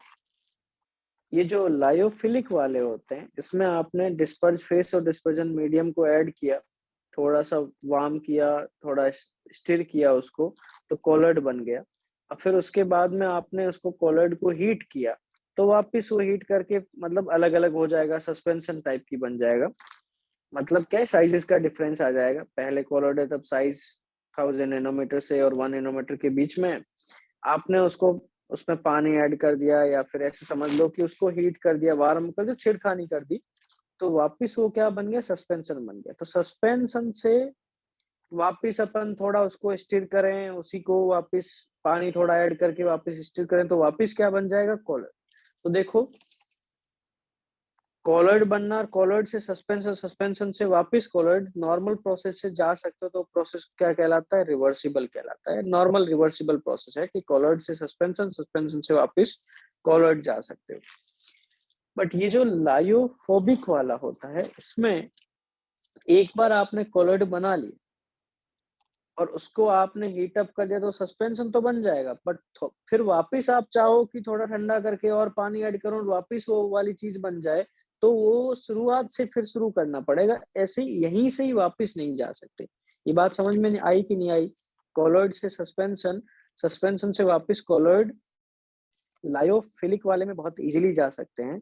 [SPEAKER 1] ये जो लायोफिलिक वाले होते हैं इसमें आपने डिस्पर्ज फेस और डिस्पर्जन मीडियम को ऐड किया, थोड़ा सा वार्म किया, थोड़ा स्टिर किया उसको, तो कोलर्ड बन गया। और फिर उसके बाद में आपने उसको कोलर्ड को हीट किया, तो वापिस वो हीट करके मतलब अलग अलग हो जाएगा, सस्पेंशन टाइप की बन जाएगा। मतलब क्या है, साइजेस का डिफरेंस आ जाएगा। पहले कोलर्ड है तब साइज 1000 नैनोमीटर से और 1 नैनोमीटर के बीच में, आपने उसको उसमें पानी ऐड कर दिया या फिर ऐसे समझ लो कि उसको हीट कर दिया, वार्म कर दिया, छिड़खानी कर दी, तो वापिस वो क्या बन गया, सस्पेंशन बन गया। तो सस्पेंशन से वापिस अपन थोड़ा उसको स्टिर करें, उसी को वापिस पानी थोड़ा ऐड करके वापिस स्टिर करें, तो वापिस क्या बन जाएगा, कॉलर। तो देखो कॉलर्ड बनना और कॉलर्ड से सस्पेंशन, सस्पेंशन से वापस कॉलर्ड, नॉर्मल प्रोसेस से जा सकते हो तो प्रोसेस क्या कहलाता है, रिवर्सिबल कहलाता है। नॉर्मल रिवर्सिबल प्रोसेस है कि कॉलर्ड से सस्पेंशन, सस्पेंशन से वापस कॉलर्ड जा सकते हो। बट ये जो लायोफोबिक वाला होता है इसमें एक बार आपने कॉलर्ड बना ली और उसको आपने हीट अप कर दिया तो सस्पेंशन तो बन जाएगा, बट फिर वापस आप चाहो कि थोड़ा ठंडा करके और पानी ऐड करो और वापस वो वाली चीज बन जाए, तो वो शुरुआत से फिर शुरू करना पड़ेगा। ऐसे यहीं से ही वापस नहीं जा सकते। ये बात समझ में आई कि नहीं आई। कॉलर्ड से सस्पेंशन, सस्पेंशन से वापस कॉलर्ड लायोफिलिक वाले में बहुत इजीली जा सकते हैं,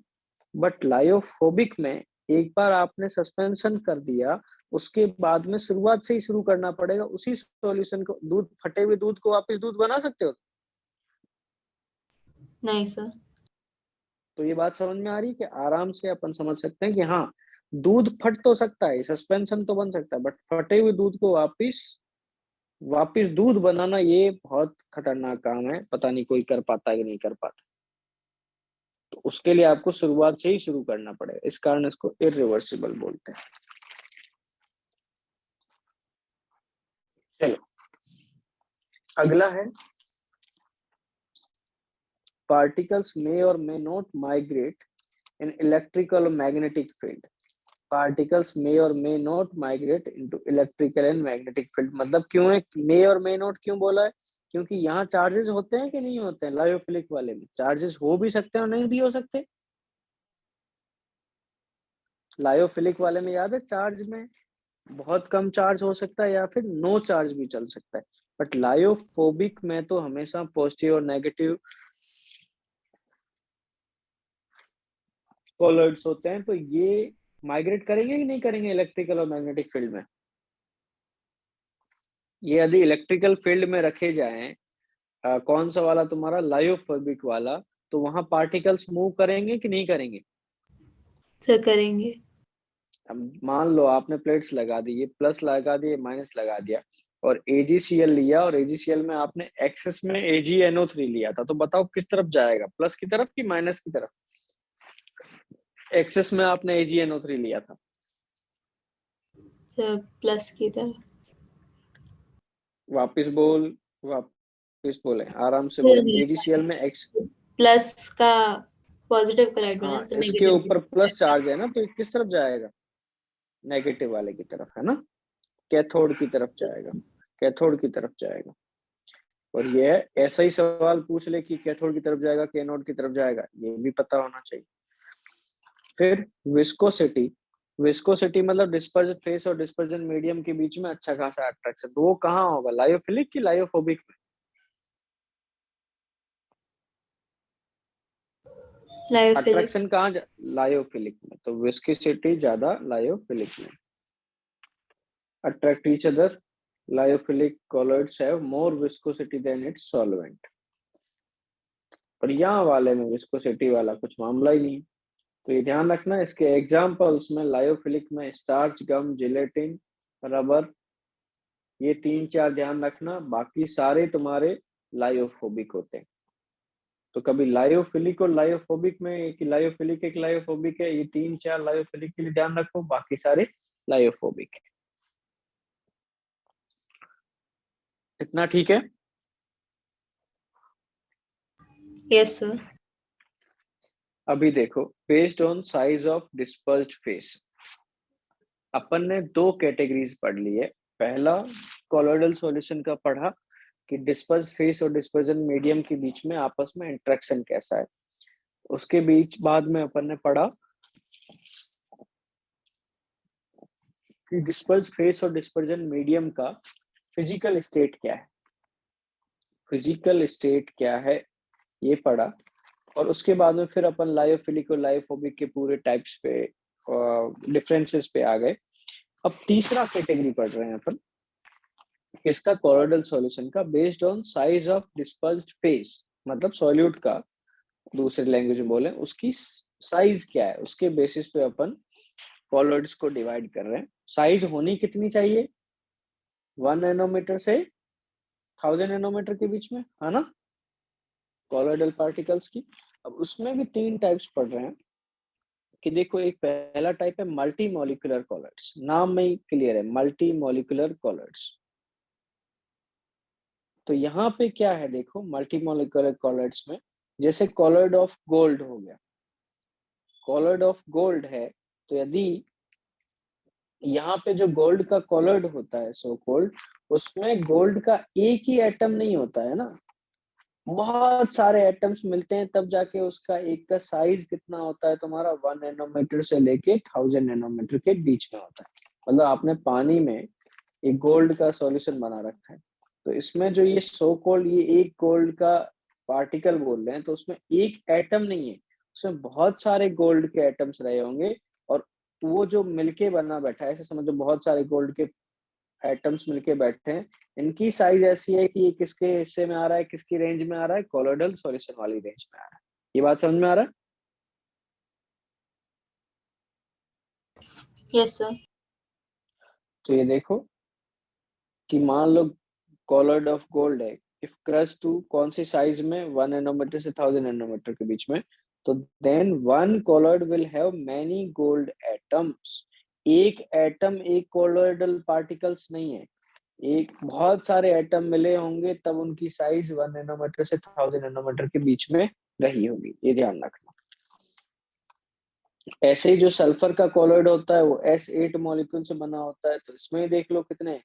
[SPEAKER 1] बट लायोफोबिक में एक बार आपने सस्पेंशन कर दिया उसके बाद में शुरुआत से ही शुरू करना पड़ेगा। उसी सॉल्यूशन को, दूध, फटे हुए दूध को वापस दूध बना सकते हो।
[SPEAKER 2] नहीं सर।
[SPEAKER 1] तो ये बात समझ में आ रही है कि आराम से अपन समझ सकते हैं कि हाँ, दूध फट तो सकता है, सस्पेंशन तो बन सकता है, बट फटे हुए दूध को वापिस वापिस दूध बनाना ये बहुत खतरनाक काम है, पता नहीं कोई कर पाता है कि नहीं कर पाता। तो उसके लिए आपको शुरुआत से ही शुरू करना पड़ेगा, इस कारण इसको इरिवर्सिबल बोलते हैं। चलो अगला है particles may or may not migrate in electrical or magnetic field. Particles may or may not migrate into electrical and magnetic field। मतलब क्यों है may और may not क्यों बोला है, क्योंकि यहाँ चार्जेस होते हैं कि नहीं होते हैं। लायोफिलिक वाले में चार्जेस हो भी सकते हैं और नहीं भी हो सकते। लायोफिलिक वाले में याद है चार्ज में बहुत कम चार्ज हो सकता है या फिर नो चार्ज भी चल सकता है, बट लायोफोबिक में तो हमेशा पॉजिटिव और नेगेटिव कॉलर्ड्स होते हैं। तो ये माइग्रेट करेंगे कि नहीं करेंगे इलेक्ट्रिकल और मैग्नेटिक फील्ड में। ये यदि इलेक्ट्रिकल फील्ड में रखे जाएं, कौन सा वाला तुम्हारा लायोफोबिक वाला, तो वहां पार्टिकल्स मूव करेंगे कि नहीं करेंगे।
[SPEAKER 2] सर करेंगे।
[SPEAKER 1] अब मान लो आपने प्लेट्स लगा दी, ये प्लस लगा दिए, माइनस लगा दिया, और AgCl लिया, और AgCl में आपने एक्सेस में AgNO3 लिया था, तो बताओ किस तरफ जाएगा, प्लस की तरफ कि माइनस की तरफ। एक्सेस में आपने AgNO3 लिया था।
[SPEAKER 2] सर प्लस की तरफ।
[SPEAKER 1] वापिस बोल, वापिस बोले, आराम से बोले।
[SPEAKER 2] सर
[SPEAKER 1] AgCl में एक्स,
[SPEAKER 2] प्लस का पॉजिटिव का राइट बना
[SPEAKER 1] हाँ
[SPEAKER 2] तो
[SPEAKER 1] इसके
[SPEAKER 2] नेगेटिव
[SPEAKER 1] ऊपर प्लस चार्ज है ना, तो ये किस तरफ जाएगा, नेगेटिव वाले की तरफ, है ना, कैथोड की तरफ जाएगा, कैथोड की तरफ जाएगा। और ये ऐसा ही सवाल पूछ ले कि कैथोड की तरफ जाएगा कि एनोड की तरफ जाएगा, ये भी पता होना चाहिए। फिर विस्कोसिटी, विस्कोसिटी मतलब डिस्पर्जन फेस और डिस्पर्जन मीडियम के बीच में अच्छा खासा अट्रैक्शन, तो वो कहाँ होगा, लायोफिलिक की लायोफोबिक में।
[SPEAKER 2] लायोफिलिक।
[SPEAKER 1] अट्रैक्शन कहाँ? लायोफिलिक में। तो विस्कोसिटी ज्यादा लायोफिलिक में। Attract each other, lyophilic colloids have more viscosity than its solvent. और यहाँ वाले में विस्कोसिटी वाला कुछ मामला ही नहीं। तो ये ध्यान रखना, इसके एग्जाम्पल्स में लायोफिलिक में स्टार्च, गम, जिलेटिन, रबर, ये 3-4 ध्यान रखना, बाकी सारे तुम्हारे लायोफोबिक होते हैं। तो कभी लायोफिलिक और लायोफोबिक में कि लायोफिलिक एक लायोफोबिक है, ये 3-4 लायोफिलिक के लिए ध्यान रखो, बाकी सारे लायोफोबिक है। इतना ठीक है?
[SPEAKER 2] Yes sir.
[SPEAKER 1] अभी देखो, based on size of dispersed phase, अपन ने 2 कैटेगरीज पढ़ ली है। पहला कॉलोइडल सॉल्यूशन का पढ़ा कि डिस्पर्स फेस और डिस्पर्जन मीडियम के बीच में आपस में इंटरेक्शन कैसा है। उसके बीच बाद में अपन ने पढ़ा कि डिस्पर्स फेस और डिस्पर्जन मीडियम का फिजिकल स्टेट क्या है। फिजिकल स्टेट क्या है ये पढ़ा, और उसके बाद में फिर अपन लायोफिलिक और लायोफोबिक के पूरे टाइप्स पे, डिफरेंसेस पे आ गए। अब तीसरा कैटेगरी पढ़ रहे हैं अपन, इसका कॉलोइडल सॉल्यूशन का, based on size of dispersed face, मतलब सॉल्यूट का दूसरे लैंग्वेज में बोले उसकी साइज क्या है, उसके बेसिस पे अपन कॉलोइड्स को डिवाइड कर रहे हैं। साइज होनी कितनी चाहिए? 1 नैनोमीटर से 1000 नैनोमीटर के बीच में, है ना, कॉलोइडल पार्टिकल्स की। अब उसमें भी 3 टाइप्स पढ़ रहे हैं कि देखो, एक पहला टाइप है मल्टी मॉलिक्यूलर कॉलोइड्स, नाम में ही क्लियर है, मल्टी मॉलिक्यूलर कॉलोइड्स। तो यहाँ पे क्या है देखो, मल्टी मॉलिक्यूलर कॉलोइड्स में जैसे कॉलोइड ऑफ गोल्ड हो गया, कॉलोइड ऑफ गोल्ड है, तो यदि यहाँ पे जो गोल्ड का कॉलोइड होता है सो कॉल्ड, उसमें गोल्ड का एक ही एटम नहीं होता है ना, बहुत सारे एटम्स मिलते हैं, तब जाके उसका एक का साइज कितना होता है तुम्हारा, 1 नैनोमीटर से लेके 1000 नैनोमीटर के बीच में होता है। मतलब आपने पानी में एक गोल्ड का सॉल्यूशन बना रखा है, तो इसमें जो ये सो कॉल्ड ये एक गोल्ड का पार्टिकल बोल रहे हैं, तो उसमें एक एटम नहीं है, उसमें बहुत सारे गोल्ड के एटम्स रहे होंगे, और वो जो मिलके बना बैठा है, ऐसे समझो बहुत सारे गोल्ड के एटम्स मिलके बैठे हैं, इनकी साइज ऐसी है कि ये किसके हिस्से में आ रहा है, किसकी रेंज में आ रहा है, कॉलोइडल सॉल्यूशन वाली रेंज में आ रहा है। ये बात समझ में आ रहा है?
[SPEAKER 2] Yes sir.
[SPEAKER 1] तो ये देखो कि मान लो कॉलोइड ऑफ गोल्ड है, इफ क्रस्ट टू कौन सी साइज में, 1 नैनोमीटर से 1000 नैनोमीटर के बीच में, तो then one colloid will have many gold atoms. एक एटम एक कॉलोइडल पार्टिकल्स नहीं है, एक बहुत सारे एटम मिले होंगे, तब उनकी साइज 1 नैनोमीटर से 1000 नैनोमीटर के बीच में रही होगी, ये ध्यान रखना। ऐसे ही जो सल्फर का कॉलोइड होता है वो S8 मॉलिक्यूल से बना होता है, तो इसमें देख लो कितने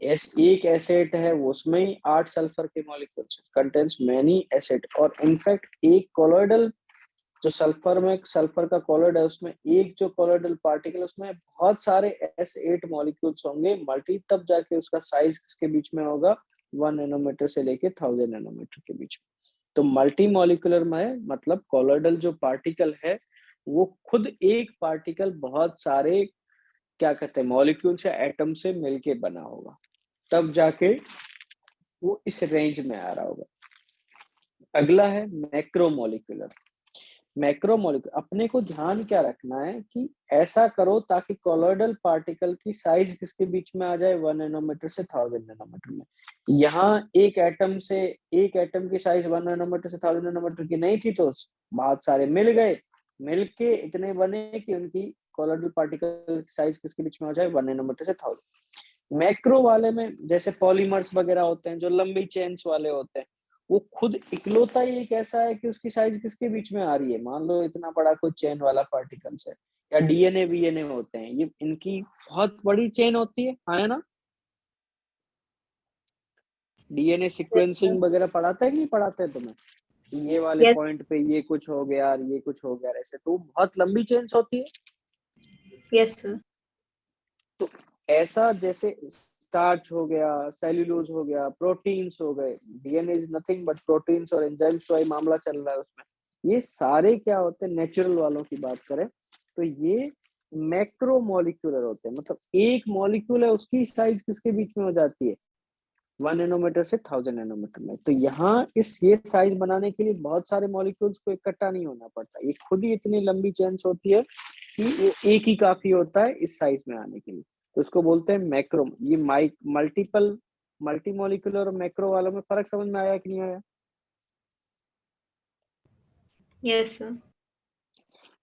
[SPEAKER 1] एक एसेट है, वो उसमें ही 8 सल्फर के मॉलिक्यूल्स कंटेन्स मैनी एसेट। और इनफैक्ट एक कॉलोइडल जो सल्फर में, सल्फर का कॉलोइड है, उसमें एक जो कॉलोइडल पार्टिकल, उसमें बहुत सारे S8 मॉलिक्यूल्स होंगे मल्टी, तब जाके उसका साइज किसके बीच में होगा, 1 नैनोमीटर से लेके 1000 नैनोमीटर के बीच में। तो मल्टी मॉलिक्यूलर में मतलब कॉलोइडल जो पार्टिकल है वो खुद एक पार्टिकल बहुत सारे क्या कहते हैं मॉलिक्यूल्स या एटम से मिलके बना होगा, तब जाके वो इस रेंज में आ रहा होगा। अगला है मैक्रोमोलिकुलर। मैक्रोमोलिकुलर अपने को ध्यान क्या रखना है कि ऐसा करो ताकि कॉलोइडल पार्टिकल की साइज किसके बीच में आ जाए, 1 नैनोमीटर से 1000 नैनोमीटर में। यहाँ एक एटम से, एक एटम की साइज 1 नैनोमीटर से 1000 नैनोमीटर की नहीं थी, तो बहुत सारे मिल गए, मिलके इतने बने कि उनकी कॉलोइडल पार्टिकल की साइज किसके बीच में आ जाए, 1 नैनोमीटर से 1000। मैक्रो वाले में जैसे पॉलीमर्स वगैरह होते हैं जो लंबी चेन्स वाले होते हैं, वो खुद इकलौता ही एक ऐसा है कि उसकी साइज किसके बीच में आ रही है, मान लो इतना बड़ा कोई चेन वाला पार्टिकल्स है, या डीएनए वीएनए होते हैं, ये इनकी बहुत बड़ी चेन होती है ना। डीएनए सीक्वेंसिंग वगैरह पढ़ाता है कि नहीं पढ़ाते है तुम्हें, ये वाले
[SPEAKER 2] यस।
[SPEAKER 1] पॉइंट पे ये कुछ हो गया, ये कुछ हो गया, ऐसे तो बहुत लंबी चेन्स होती है।
[SPEAKER 2] Yes sir.
[SPEAKER 1] तो ऐसा जैसे स्टार्च हो गया, सेल्यूलोज हो गया, प्रोटीन्स हो गए, DNA is nothing but proteins और एंजाइम्स का ही मामला चल रहा है उसमें। ये सारे क्या होते हैं, नेचुरल वालों की बात करें तो ये मैक्रो मॉलिक्यूलर होते हैं, मतलब एक मॉलिक्यूल है उसकी साइज किसके बीच में हो जाती है, 1 नैनोमीटर से 1000 नैनोमीटर में। तो यहाँ ये साइज बनाने के लिए बहुत सारे मॉलिक्यूल्स को इकट्ठा नहीं होना पड़ता, ये खुद ही इतनी लंबी चेन्स होती है कि वो एक ही काफी होता है इस साइज में आने के लिए। तो इसको बोलते हैं मैक्रो। ये मल्टीपल मल्टी मॉलिक्यूलर और मैक्रो वालों में फर्क समझ में आया कि नहीं आया?
[SPEAKER 2] Yes, sir.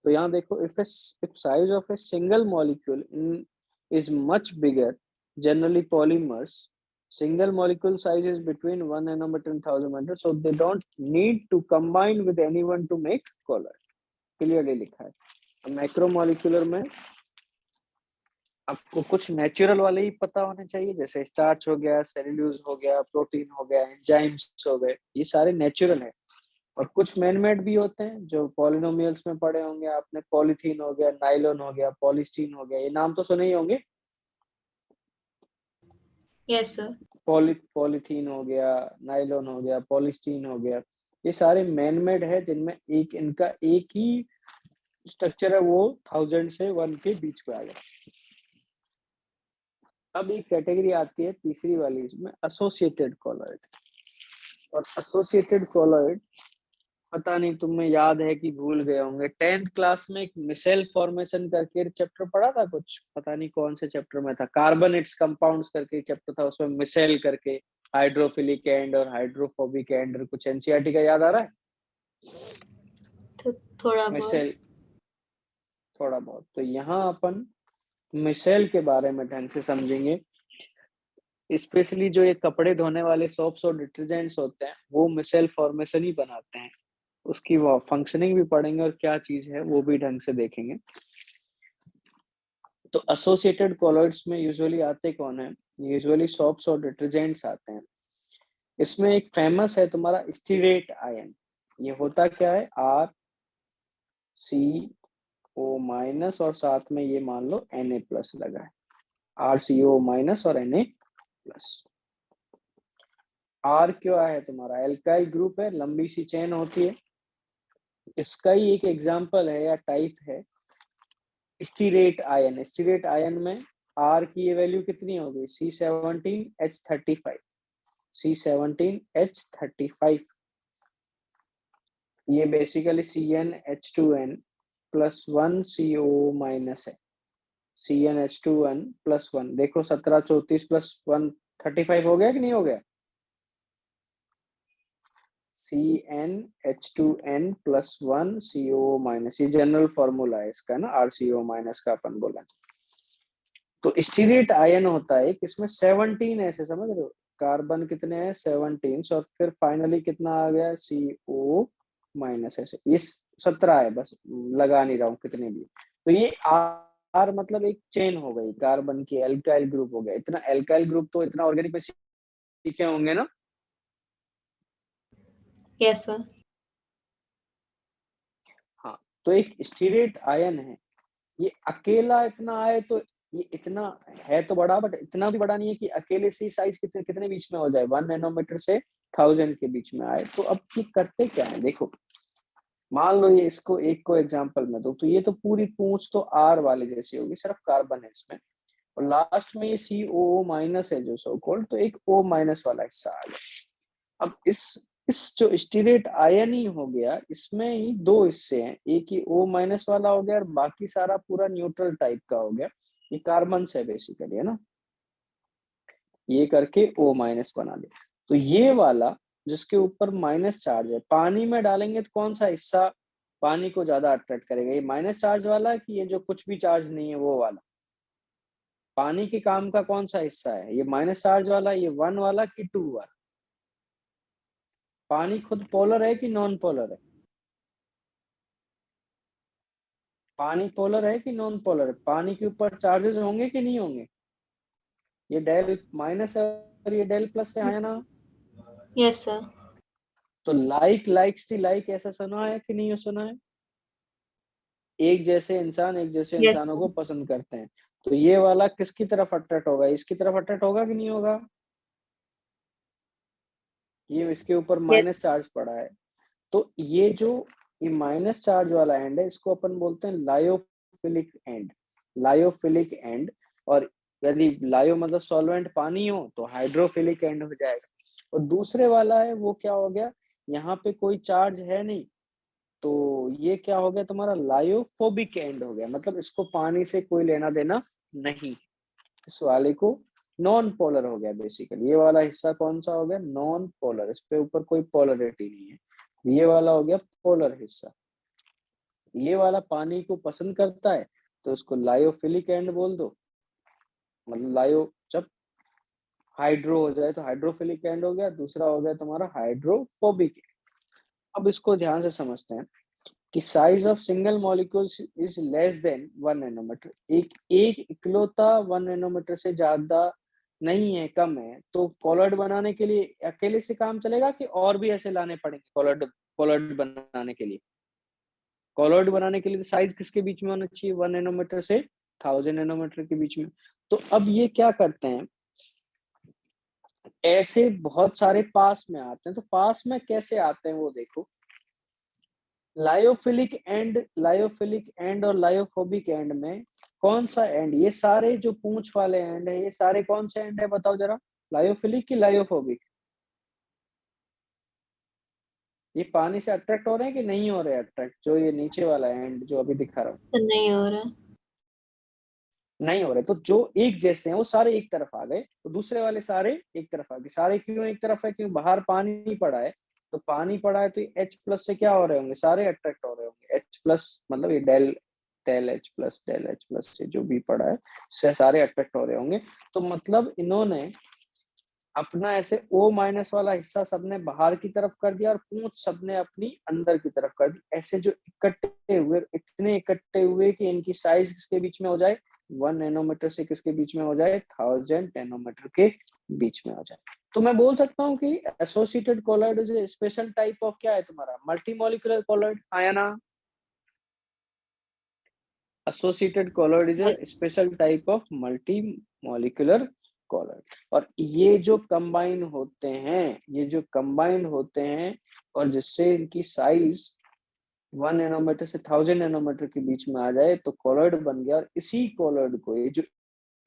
[SPEAKER 1] तो यहाँ देखो, if size of a single molecule is much bigger, generally polymers, single molecule size is between 1 nanometer and 1000 nanometer, so they don't need to combine with anyone to make colloid. Clearly लिखा है। Macro molecular में आपको कुछ natural वाले ही पता होने चाहिए, जैसे स्टार्च हो गया, सेल्यूलोज हो गया, प्रोटीन हो गया, एंजाइम्स हो गए, ये सारे नेचुरल है। और कुछ मैनमेड भी होते हैं जो पॉलिनोमियल्स में पढ़े होंगे आपने, पॉलीथीन हो गया, नाइलॉन हो गया, पॉलीस्टीन हो गया, ये नाम तो सुने ही होंगे।
[SPEAKER 2] Yes, sir.
[SPEAKER 1] पॉलीथीन हो गया, नाइलॉन हो गया, पॉलीस्टीन हो गया, ये सारे मैनमेड है जिनमें इनका एक ही स्ट्रक्चर है, वो 1000 से 1 के बीच में आ गया। अब एक कैटेगरी आती है तीसरी वाली, इसमें एसोसिएटेड कॉलॉइड। और एसोसिएटेड कॉलॉइड पता नहीं तुम्हें याद है कि भूल गए होंगे, 10th क्लास में एक मिसेल फॉर्मेशन करके चैप्टर पढ़ा था, कुछ पता नहीं कौन से चैप्टर में था, कार्बन इट्स कंपाउंड्स करके चैप्टर था, उसमें मिसेल करके हाइड्रोफिलिक एंड और हाइड्रोफोबिक एंड कुछ एनसीईआरटी का याद आ रहा है?
[SPEAKER 2] तो थोड़ा बहुत।
[SPEAKER 1] मिसेल थोड़ा बहुत। तो यहाँ अपन मिसेल के बारे में ढंग से समझेंगे, स्पेशली जो ये कपड़े धोने वाले सोप्स और डिटर्जेंट्स होते हैं वो मिसेल फॉर्मेशन ही बनाते हैं, उसकी वो फंक्शनिंग भी पढ़ेंगे और क्या चीज है वो भी ढंग से देखेंगे। तो एसोसिएटेड कॉलॉइड्स में यूजुअली आते कौन है, यूजुअली सोप्स और डिटर्जेंट्स आते हैं। इसमें एक फेमस है तुम्हारा स्टीरेट आयन, ये होता क्या है, आर सी ओ माइनस और साथ में ये मान लो Na प्लस लगा है, आर सी ओ माइनस और Na प्लस। आर क्या है तुम्हारा, एल्काइल ग्रुप है, लंबी सी चेन होती है, इसका ही एक एग्जांपल है या टाइप है स्टीरेट आयन। स्टीरेट आयन में आर की ये वैल्यू कितनी हो गई, C17H35, C17H35, ये basically CnH2n plus 1 CO minus है, CnH2n प्लस 1, देखो 17 34 प्लस 1 35 हो गया कि नहीं हो गया, CnH2n प्लस 1 CO माइनस, ये जनरल फॉर्मूला है इसका ना, RCO माइनस का अपन बोला। तो स्टीरेट आयन होता है इसमें 17 ऐसे, समझ रहे हो, कार्बन कितने हैं 17 और फिर फाइनली कितना आ गया CO माइनस, ऐसे ये 17 है, बस लगा नहीं रहा हूँ कितने भी। तो ये आर मतलब एक चेन हो गई कार्बन की, एल्काइल ग्रुप हो गया। इतना एल्काइल ग्रुप तो इतना ऑर्गेनिक में सीखे होंगे ना।
[SPEAKER 2] Yes, sir.
[SPEAKER 1] हाँ, तो एक स्टीरेट आयन है, ये अकेला इतना आए तो ये इतना है तो बड़ा, बट इतना भी बड़ा नहीं है कि अकेले से साइज कितने कितने बीच में हो जाए, 1 नैनोमीटर से 1000 के बीच में आए। तो अब ये करते क्या है, देखो मान लो ये इसको एक को एग्जांपल में दो, तो ये तो पूरी पूंछ तो आर वाले जैसी होगी, सिर्फ कार्बन है इसमें, और लास्ट में ये COO माइनस है जो सो कॉल्ड, तो एक O माइनस वाला हिस्सा आ गया। अब इस जो स्टीरेट आयन ही हो गया, इसमें ही दो हिस्से हैं, एक ही O माइनस वाला हो गया और बाकी सारा पूरा न्यूट्रल टाइप का हो गया, ये कार्बन से बेसिकली है ना, ये करके O माइनस बना दिया। तो ये वाला जिसके ऊपर माइनस चार्ज है, पानी में डालेंगे तो कौन सा हिस्सा पानी को ज्यादा अट्रैक्ट करेगा, ये माइनस चार्ज वाला कि ये जो कुछ भी चार्ज नहीं है वो वाला, पानी के काम का कौन सा हिस्सा है, ये माइनस चार्ज वाला, ये 1 वाला कि 2 वाला? पानी खुद पोलर है कि नॉन पोलर है, पानी पोलर है कि नॉन पोलर है, पानी के ऊपर चार्जेस होंगे कि नहीं होंगे, ये डेल माइनस है और ये डेल प्लस है, आया ना।
[SPEAKER 2] Yes, sir.
[SPEAKER 1] तो लाइक लाइक्स थी लाइक, ऐसा सुना है कि नहीं सुना है, एक जैसे इंसान एक जैसे
[SPEAKER 2] Yes,
[SPEAKER 1] इंसानों को
[SPEAKER 2] sir.
[SPEAKER 1] पसंद करते हैं। तो ये वाला किसकी तरफ अट्रैक्ट होगा, इसकी तरफ अट्रैक्ट होगा कि नहीं होगा, ये इसके ऊपर
[SPEAKER 2] Yes.
[SPEAKER 1] माइनस चार्ज पड़ा है। तो ये जो ये माइनस चार्ज वाला एंड है, इसको अपन बोलते हैं लायोफिलिक एंड, लायोफिलिक एंड। और यदि लायो मतलब सॉल्वेंट पानी हो तो हाइड्रोफिलिक एंड हो जाएगा। और दूसरे वाला है वो क्या हो गया, यहाँ पे कोई चार्ज है नहीं, तो ये क्या हो गया तुम्हारा लायोफोबिक एंड हो गया, मतलब इसको पानी से कोई लेना देना नहीं, इस वाले को नॉन पोलर हो गया बेसिकली। ये वाला हिस्सा कौन सा हो गया, नॉन पोलर, इस पे ऊपर कोई पोलरिटी नहीं है। ये वाला हो गया पोलर हिस्सा। ये वाला पानी को पसंद करता है तो उसको लायोफिलिक एंड बोल दो, मतलब लायो जब हाइड्रो हो जाए तो हाइड्रोफिलिक एंड हो गया, दूसरा हो गया तुम्हारा हाइड्रोफोबिक। अब इसको ध्यान से समझते हैं कि size of single molecules is less than 1 nanometre. एक इकलौता 1 नैनोमीटर से ज्यादा नहीं है, कम है, तो कॉलर्ड बनाने के लिए अकेले से काम चलेगा कि और भी ऐसे लाने पड़ेंगे कॉलर्ड, कॉलर्ड बनाने के लिए? कॉलर्ड बनाने के लिए साइज किसके बीच में होना चाहिए, 1 नैनोमीटर से 1000 नैनोमीटर के बीच में। तो अब ये क्या करते हैं, ऐसे बहुत सारे पास में आते हैं, तो पास में कैसे आते हैं वो देखो। लायोफिलिक एंड और लायोफोबिक एंड में कौन सा एंड, ये सारे जो पूंछ वाले एंड है, ये सारे कौन से एंड है बताओ जरा, लायोफिलिक की लायोफोबिक? ये पानी से अट्रैक्ट हो रहे हैं कि नहीं हो रहे अट्रैक्ट, जो ये नीचे वाला एंड जो अभी दिखा रहा हूँ?
[SPEAKER 2] सर नहीं हो रहा।
[SPEAKER 1] नहीं हो रहे, तो जो एक जैसे हैं वो सारे एक तरफ आ गए, तो दूसरे वाले सारे एक तरफ आ गए। सारे क्यों एक तरफ है, क्योंकि बाहर पानी पड़ा है, तो पानी पड़ा है तो H प्लस से क्या हो रहे होंगे, सारे अट्रैक्ट हो रहे होंगे। H प्लस मतलब ये डेल डेल H प्लस से जो भी पड़ा है, से सारे अट्रैक्ट हो रहे होंगे। तो मतलब इन्होंने अपना ऐसे O माइनस वाला हिस्सा सबने बाहर की तरफ कर दिया और पूंछ सबने अपनी अंदर की तरफ कर दी। ऐसे जो इकट्ठे हुए, इतने इकट्ठे हुए कि इनकी साइज किसके बीच में हो जाए, 1 नैनोमीटर से किसके बीच में हो जाए, 1000 नैनोमीटर के बीच में हो जाए। तो मैं बोल सकता हूँ कि associated colloid is special type of क्या है तुम्हारा, मल्टीमॉलिक्यूलर कॉलॉइड, आया ना? Associated colloid is a
[SPEAKER 2] Yes.
[SPEAKER 1] Special type of multi molecular colloid. और ये जो कंबाइन होते हैं, ये जो कंबाइन होते हैं और जिससे इनकी साइज 1 नैनोमीटर से 1000 नैनोमीटर के बीच में आ जाए तो कॉलॉइड बन गया। और इसी कॉलॉइड को, ये जो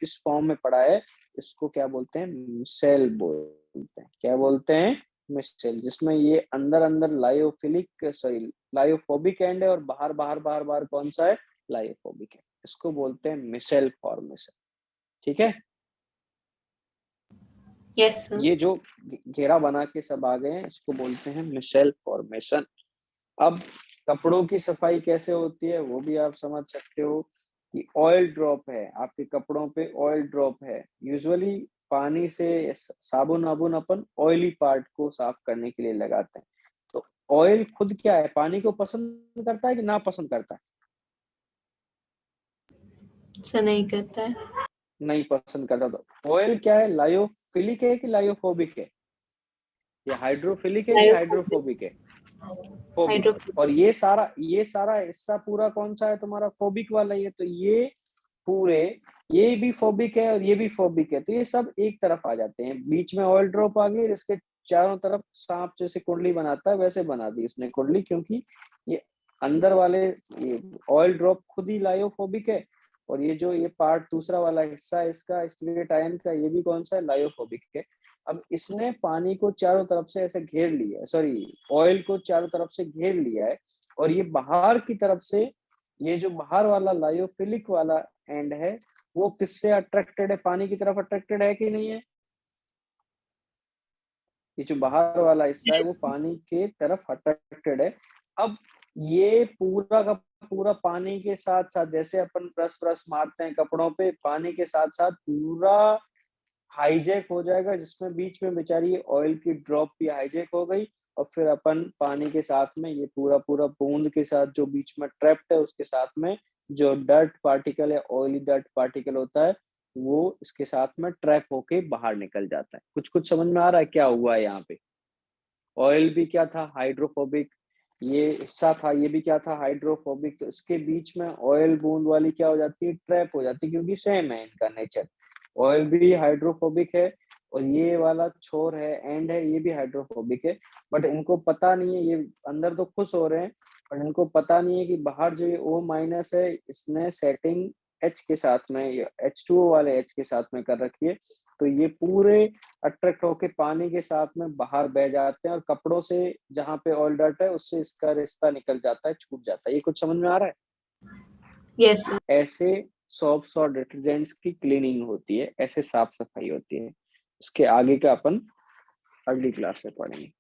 [SPEAKER 1] इस फॉर्म में पड़ा है, इसको क्या बोलते हैं, मिसेल बोलते हैं। क्या बोलते हैं, मिसेल, जिसमें ये अंदर अंदर लायोफिलिक सॉरी लायोफोबिक एंड है और बाहर बाहर बाहर बाहर कौन सा है, लायोफोबिक है। इसको बोलते हैं मिसेल फॉर्मेशन। ठीक है,
[SPEAKER 2] Yes, sir.
[SPEAKER 1] ये जो घेरा बना के सब आ गए हैं, इसको बोलते हैं मिसेल फॉर्मेशन। अब कपड़ों की सफाई कैसे होती है वो भी आप समझ सकते हो कि ऑयल ड्रॉप है, आपके कपड़ों पे ऑयल ड्रॉप है। यूजुअली पानी से साबुन वाबुन अपन ऑयली पार्ट को साफ करने के लिए लगाते हैं। तो ऑयल खुद क्या है, पानी को पसंद करता है कि ना पसंद करता है?
[SPEAKER 2] सर नहीं करता है।
[SPEAKER 1] नहीं पसंद करता। तो ऑयल क्या है, लायोफिलिक है कि लायोफोबिक है, या हाइड्रोफिलिक है कि
[SPEAKER 2] Biophobic,
[SPEAKER 1] हाइड्रोफोबिक है? फोबिक। और
[SPEAKER 2] hydrophobic.
[SPEAKER 1] ये सारा हिस्सा पूरा कौन सा है तुम्हारा, फोबिक वाला ही है। तो ये पूरे, ये भी फोबिक है और ये भी फोबिक है, तो ये सब एक तरफ आ जाते हैं। बीच में ऑयल ड्रॉप आ गई, इसके चारों तरफ सांप जैसे कुंडली बनाता है वैसे बना दी इसने कुंडली, क्योंकि ये अंदर वाले ये ऑयल ड्रॉप खुद ही लायोफोबिक है। और ये जो ये पार्ट दूसरा वाला हिस्सा है इसका स्टीरेट आयन का, ये भी कौन सा है, लायोफोबिक है। अब इसने पानी को चारों तरफ से ऐसे घेर लिया है, सॉरी ऑयल को चारों तरफ से घेर लिया है। और ये बाहर की तरफ से, ये जो बाहर वाला लायोफिलिक वाला एंड है वो किससे अट्रैक्टेड है, पानी की तरफ अट्रैक्टेड है कि नहीं है? ये जो बाहर वाला हिस्सा है वो पानी के तरफ अट्रैक्टेड है। अब ये पूरा का पूरा पानी के साथ साथ, जैसे अपन ब्रश ब्रश मारते हैं कपड़ों पे, पानी के साथ साथ पूरा हाईजैक हो जाएगा, जिसमें बीच में बेचारी ऑयल की ड्रॉप भी हाईजैक हो गई। और फिर अपन पानी के साथ में ये पूरा पूरा बूंद के साथ जो बीच में ट्रैप्ड है, उसके साथ में जो डर्ट पार्टिकल है, ऑयली डर्ट पार्टिकल होता है, वो इसके साथ में ट्रैप होके बाहर निकल जाता है। कुछ कुछ समझ में आ रहा है क्या हुआ है यहाँ पे? ऑयल भी क्या था, हाइड्रोफोबिक, ये हिस्सा था, ये भी क्या था, हाइड्रोफोबिक। तो इसके बीच में ऑयल बूंद वाली क्या हो जाती है, ट्रैप हो जाती है, क्योंकि सेम है इनका नेचर। ऑयल भी हाइड्रोफोबिक है और ये वाला छोर है, एंड है, ये भी हाइड्रोफोबिक है। बट इनको पता नहीं है, ये अंदर तो खुश हो रहे हैं और इनको पता नहीं है कि बाहर जो ये O- है इसने सेटिंग H के साथ में या H2O वाले H के साथ में कर रखी है, तो ये पूरे अट्रैक्ट होके पानी के साथ में बाहर बह जाते हैं और कपड़ों से जहाँ पे ऑयल डर्ट है उससे इसका रिश्ता निकल जाता है, छूट जाता है। ये कुछ समझ में आ रहा है?
[SPEAKER 2] Yes sir.
[SPEAKER 1] ऐसे सोप्स और डिटर्जेंट्स की क्लीनिंग होती है, ऐसे साफ सफाई होती है। इसके आगे का अपन अगली क्लास में पढ़ेंगे।